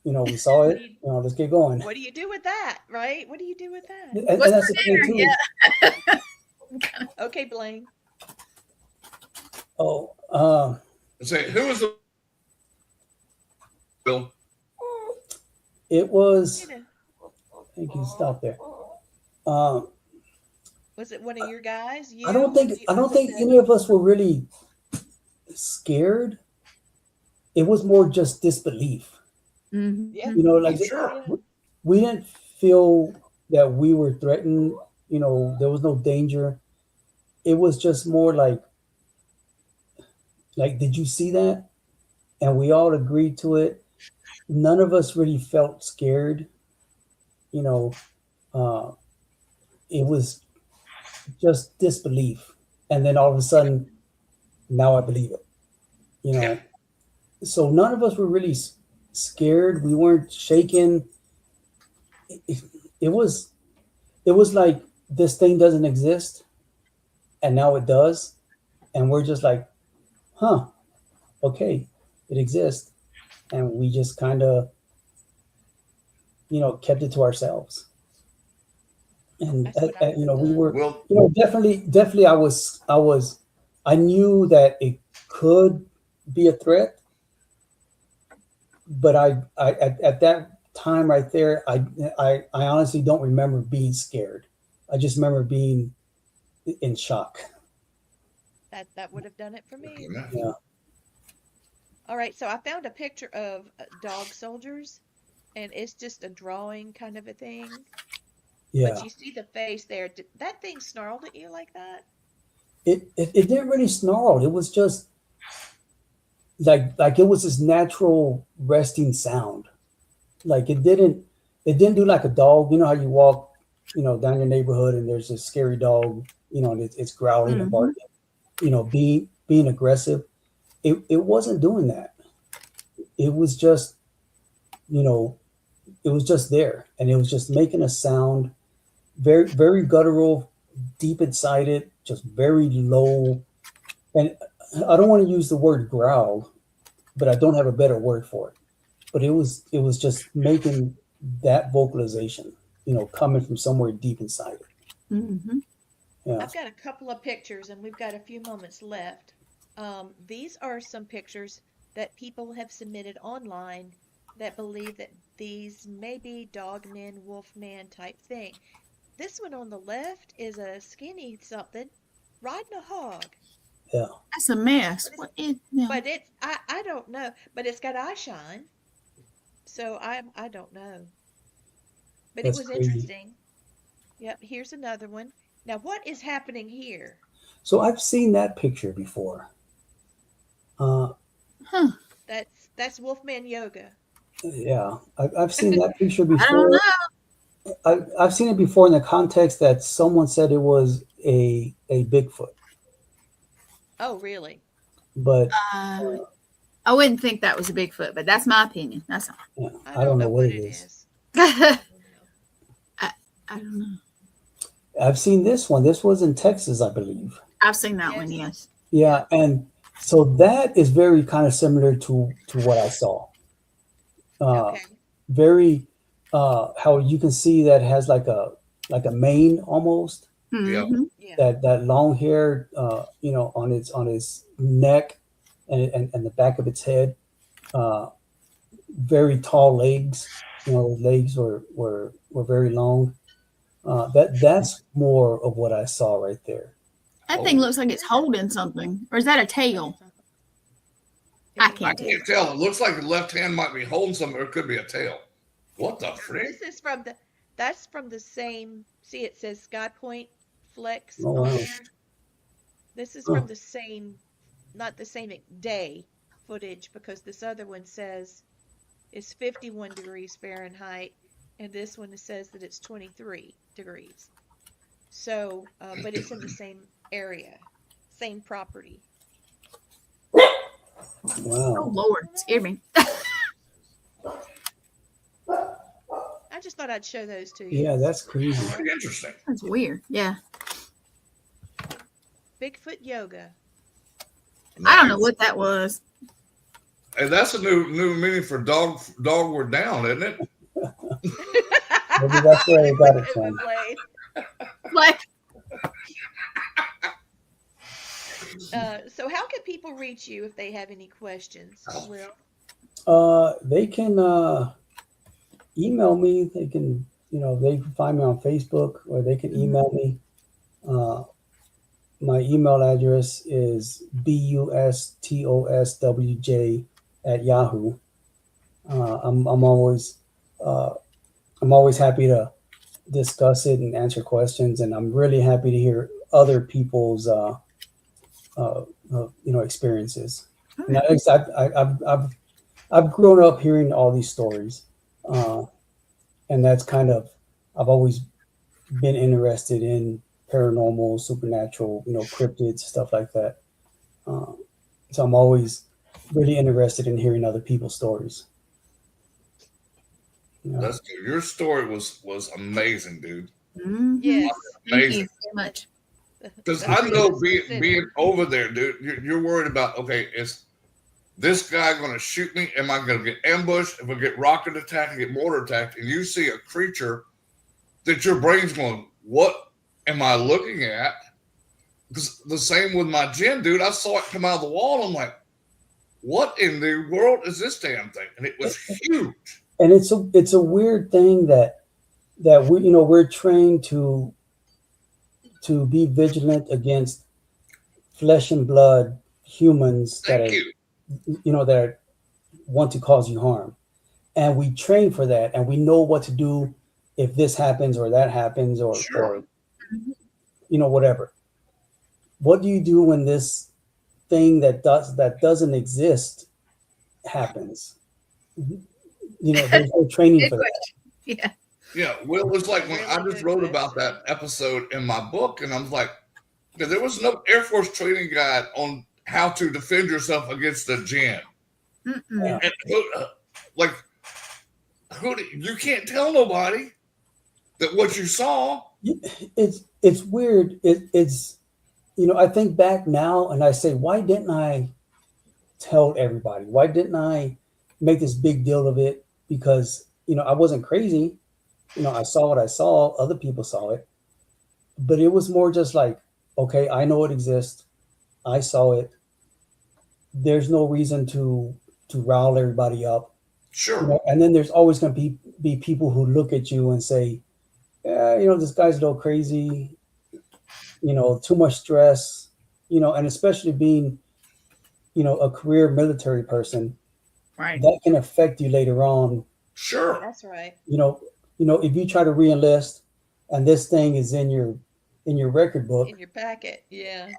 we saw it, let's get going. What do you do with that, right? What do you do with that? And that's the thing too. Yeah. Okay, Blaine. Say, who was the Bill? It was, You know, I think you stop there. was it one of your guys? I don't think Was it any of us were really scared. It was more just disbelief. Mm-hmm. Yeah. Like Sure. we didn't feel that we were threatened. There was no danger. It was just more like, did you see that? And we all agreed to it. None of us really felt scared. It was just disbelief. And then all of a sudden, now I believe it. Yeah. So none of us were really scared. We weren't shaken. It was like this thing doesn't exist, and now it does, and we're just like, huh, okay, it exists, and we just kind of, kept it to ourselves. And we were, Well, definitely, I knew that it could be a threat, but I at that time right there, I honestly don't remember being scared. I just remember being in shock. That would have done it for me. Yeah. All right, so I found a picture of dog soldiers, and it's just a drawing kind of a thing. Yeah. But you see the face there. Did that thing snarled at you like that? It didn't really snarl. It was just like it was this natural resting sound. Like it didn't do like a dog. You know how you walk, down your neighborhood and there's a scary dog, and it's growling and barking, being aggressive. It wasn't doing that. It was just, it was just there, and it was just making a sound, very, very guttural, deep inside it, just very low. And I don't want to use the word growl, but I don't have a better word for it. But it was just making that vocalization, coming from somewhere deep inside it. Mm-hmm. Yeah. I've got a couple of pictures, and we've got a few moments left. These are some pictures that people have submitted online that believe that these may be dogmen, wolfman type thing. This one on the left is a skinny something riding a hog. Yeah. That's a mess. What is no. But it's I don't know. But it's got eye shine. So I don't know. But That's it was crazy. interesting. Yep, here's another one. Now what is happening here? So I've seen that picture before. That's Wolfman Yoga. Yeah, I've seen that picture before. I don't know. I've seen it before in the context that someone said it was a Bigfoot, Oh, really? but I wouldn't think that was a Bigfoot, but that's my opinion. That's all. yeah, I don't know what it is. I don't know. I've seen this one. This was in Texas, I believe. I've seen that Yes. one. Yes. Yeah, and so that is very kind of similar to what I saw. Okay. Very how you can see that has like a mane almost, Mhm. Yeah. that long hair, on its neck and the back of its head. Very tall legs. His legs were very long. That's more of what I saw right there. That thing looks like it's holding something. Or is that a tail? I I can't tell. can't tell. It looks like the left hand might be holding something, or it could be a tail. What the frick? This is that's from the same, see it says Sky Point Flex Oh, on wow. there. This is Huh. from the same, not the same day footage, because this other one says it's 51 degrees Fahrenheit, and this one says that it's 23 degrees. So, but it's in the same area, same property. Oh Wow. Lord, scared me. I just thought I'd show those to you. Yeah, that's crazy. Pretty interesting. That's weird. Yeah. Bigfoot yoga. I don't know what that was. And that's a new meaning for dog were down, isn't it? Maybe that's where they got it from. Like, So how can people reach you if they have any questions? Will? They can email me. They can, they can find me on Facebook, or they can email me. My email address is bustoswj@yahoo. I'm always happy to discuss it and answer questions, and I'm really happy to hear other people's experiences. And I've grown up hearing all these stories, and that's kind of, I've always been interested in paranormal, supernatural, cryptids, stuff like that. So I'm always really interested in hearing other people's stories. That's good. Your story was amazing, dude. mhm. Yes. Thank Amazing. you so much. Because I know being over there, dude, you're worried about, okay, is this guy going to shoot me? Am I going to get ambushed? If I get rocket attacked, I get mortar attacked, and you see a creature that your brain's going, what am I looking at? Because the same with my gin, dude. I saw it come out of the wall. I'm like, what in the world is this damn thing? And it was huge. And it's a weird thing that we're trained to be vigilant against flesh and blood humans Thank you. that want to cause you harm, and we train for that, and we know what to do if this happens or that happens, or Sure. whatever. What do you do when this thing that doesn't exist happens? There's no training Good for that. question. Yeah. Yeah, well, it was like when I Really just good wrote about question. that episode in my book, and I was like, yeah, there was no Air Force training guide on how to defend yourself against a gin. Mm-mm. And you can't tell nobody that what you saw. It's weird. It's I think back now and I say, why didn't I tell everybody? Why didn't I make this big deal of it? Because I wasn't crazy. I saw what I saw. Other people saw it, but it was more just like, okay, I know it exists. I saw it. There's no reason to rile everybody up. Sure. And then there's always going to be people who look at you and say, yeah, this guy's a little crazy, too much stress, and especially being, a career military person, Right. that can affect you later on. Sure. That's right. If you try to re-enlist and this thing is in your record book, In your packet. Yeah.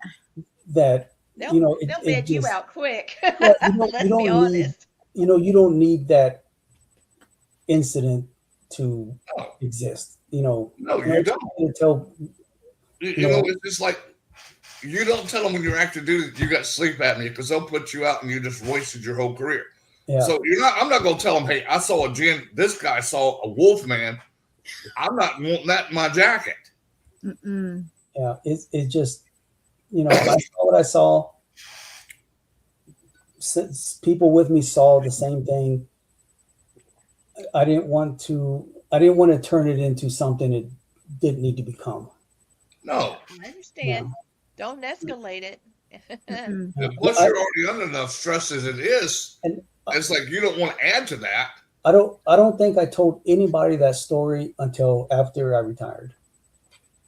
that, They'll it bed you just- out quick. Well, Let's you don't be need- honest. you don't need that incident to No, exist. no, you don't. You tell, It's just like you don't tell them when you're active duty that you got sleep apnea because they'll put you out and you just wasted your whole career. yeah. So I'm not going to tell them, hey, I saw a gin. This guy saw a wolf man. I'm not wanting that in my jacket. Mm-mm. Yeah, it just, I saw what I saw. Since people with me saw the same thing, I didn't want didn't want to turn it into something it didn't need to become. No. I understand. Don't escalate it. Mm-mm. Plus, you're already under enough stress as it is. And It's like you don't want to add to that. I don't think I told anybody that story until after I retired.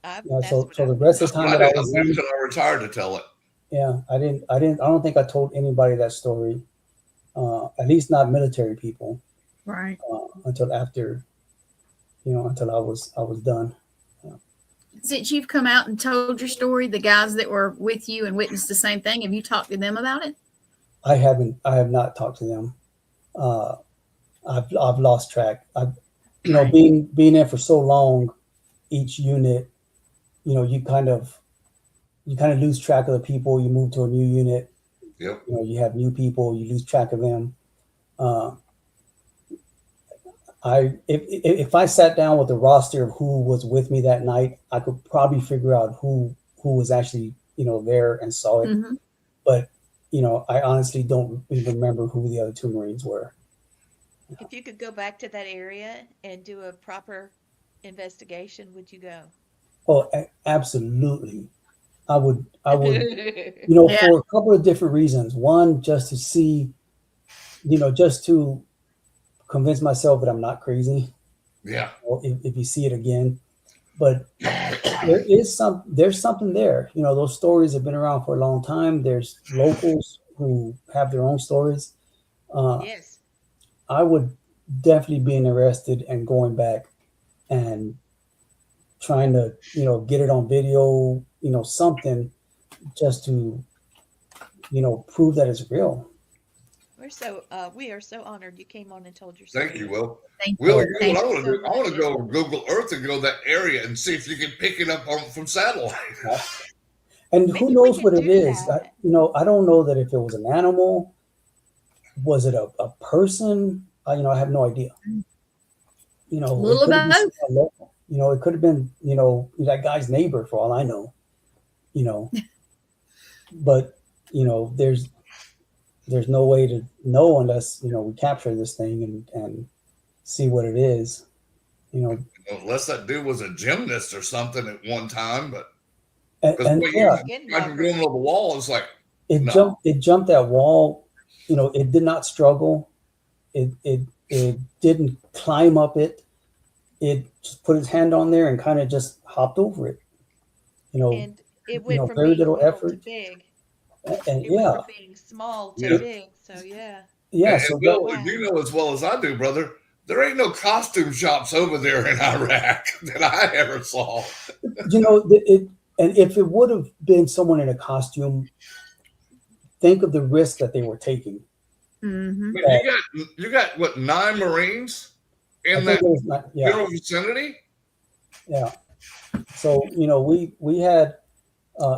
That's So what the I'm- rest of the time that I was waited in, until I retired to tell it. yeah, I don't think I told anybody that story. At least not military people, Right. until after, until I was done. Since you've come out and told your story, the guys that were with you and witnessed the same thing, have you talked to them about it? I have not talked to them. I've lost track. Being there for so long, each unit, you kind of lose track of the people. You move to a new unit. Yep. You have new people. You lose track of them. If I sat down with the roster of who was with me that night, I could probably figure out who was actually there and saw it. Mm-hmm. But I honestly don't even remember who the other two Marines were. If you could go back to that area and do a proper investigation, would you go? Oh, absolutely. I would, Yeah. for a couple of different reasons. One, just to see, just to convince myself that I'm not crazy. Yeah. If you see it again, but there's something there. Those stories have been around for a long time. There's locals who have their own stories. Yes. I would definitely be interested in going back and trying to, get it on video, something just to, prove that it's real. We are so honored you came on and told your story. Thank you, Will. Thank Will, you. you know what I Thank want to do? I want to go Google Earth and go to that area and see if you can pick it up from satellite. And Maybe who we knows can what it do is? that. I don't know that if it was an animal, was it a person? I have no idea. A little it could have of been someone local. It could have been, that guy's neighbor for all I know. But there's no way to know unless we capture this thing and see what it is. Unless that dude was a gymnast or something at one time, but And yeah, I can go over the wall. It's like it jumped that wall. It did not struggle. It didn't climb up it. It just put its hand on there and kind of just hopped over it. And it went from very being little little effort. to big. And It went from being small to big. So yeah. yeah. So Bill, you know as well as I do, brother, there ain't no costume shops over there in Iraq that I ever saw. And if it would have been someone in a costume, think of the risk that they were taking. Mm-hmm. You got what, 9 Marines in that general vicinity? Yeah. So we had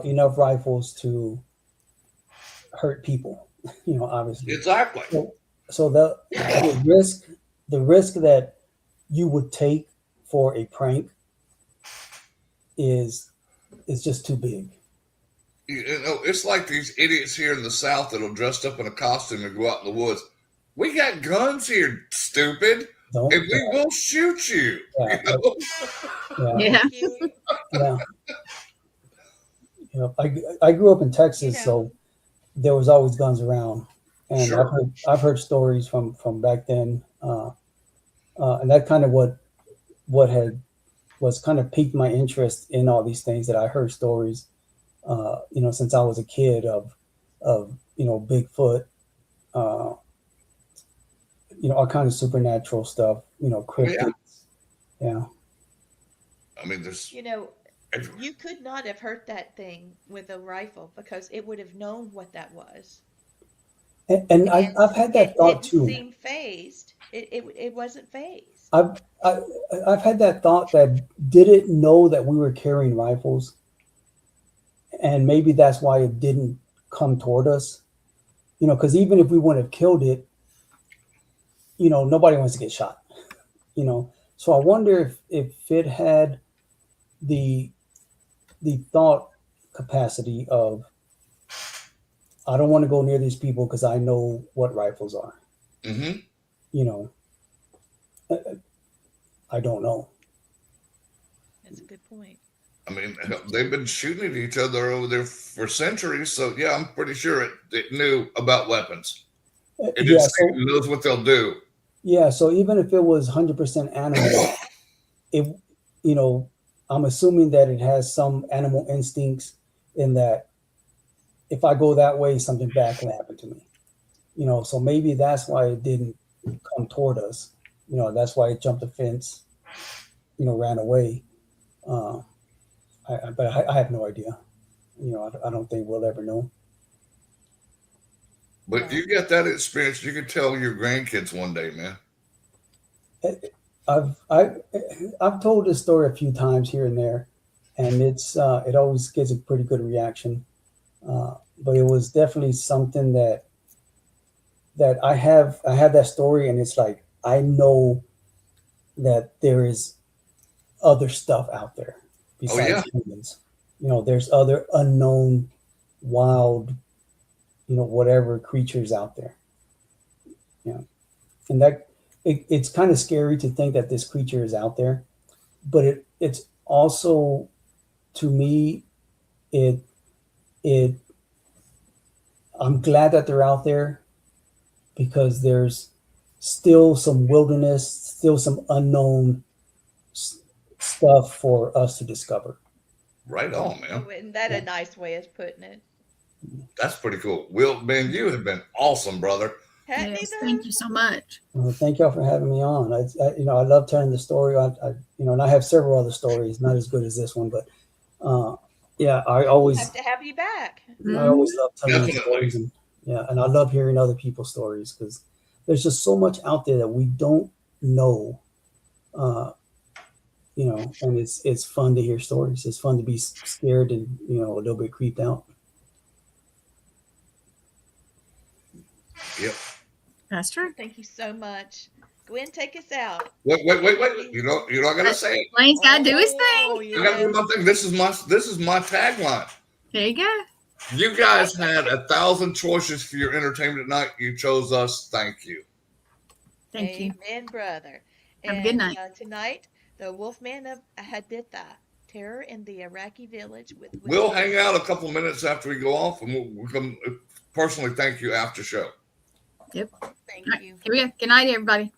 enough rifles to hurt people. Obviously. Exactly. So the risk that you would take for a prank is just too big. It's like these idiots here in the South that'll dress up in a costume and go out in the woods. We got guns here, stupid, and we will shoot you. Yeah. I grew up in Texas, so there was always guns around, and Sure. I've heard stories from back then, and that kind of what was kind of piqued my interest in all these things that I heard stories, since I was a kid of Bigfoot, all kind of supernatural stuff, cryptids. Yeah. I mean, there's. You could not have hurt that thing with a rifle because it would have known what that was. And I've had that thought too. It didn't seem phased. It wasn't phased. I've had that thought that did it know that we were carrying rifles, and maybe that's why it didn't come toward us. Because even if we wouldn't have killed it, nobody wants to get shot. So I wonder if it had the thought capacity of, I don't want to go near these people because I know what rifles are. Mm-hmm. I don't know. That's a good point. I mean, they've been shooting at each other over there for centuries. So yeah, I'm pretty sure it knew about weapons. It Yeah, just so knows what they'll do. yeah, so even if it was 100% animal, it, you know, I'm assuming that it has some animal instincts in that if I go that way, something bad can happen to me. You know, so maybe that's why it didn't come toward us. You know, that's why it jumped the fence, you know, ran away. But I have no idea. You know, I don't think we'll ever know. But if you get that experience, you can tell your grandkids one day, man. I've told this story a few times here and there, and it always gets a pretty good reaction. But it was definitely something that I have that story, and it's like I know that there is other stuff out there besides humans. You know, there's other unknown, wild, you know, whatever creatures out there. You know, and that it's kind of scary to think that this creature is out there, but it's also, to me, I'm glad that they're out there because there's still some wilderness, still some unknown stuff for us to discover. Right on, man. Oh, isn't that a nice way of putting it? That's pretty cool. Will, man, you have been awesome, brother. Yes, thank you so much. Well, thank y'all for having me on. You know, I love telling the story. You know, and I have several other stories, not as good as this one, but yeah, I always Have to have you back. I always love telling the Definitely. stories, and I love hearing other people's stories because there's just so much out there that we don't know. You know, and it's fun to hear stories. It's fun to be scared and, you know, a little bit creeped out. Yep. That's true. Thank you so much. Gwen, take us out. Wait. You're not gonna say it. Blaine's got to do his thing. I gotta do my thing. This is my tagline. There you go. You guys had 1,000 choices for your entertainment tonight. You chose us. Thank you. Thank you. Amen, brother. Have a good night. Tonight, the Wolfman of Haditha, Terror in the Iraqi Village with We'll hang out a couple minutes after we go off, and we'll come personally thank you after show. Yep. Thank All right, you. here we go. Good night, everybody.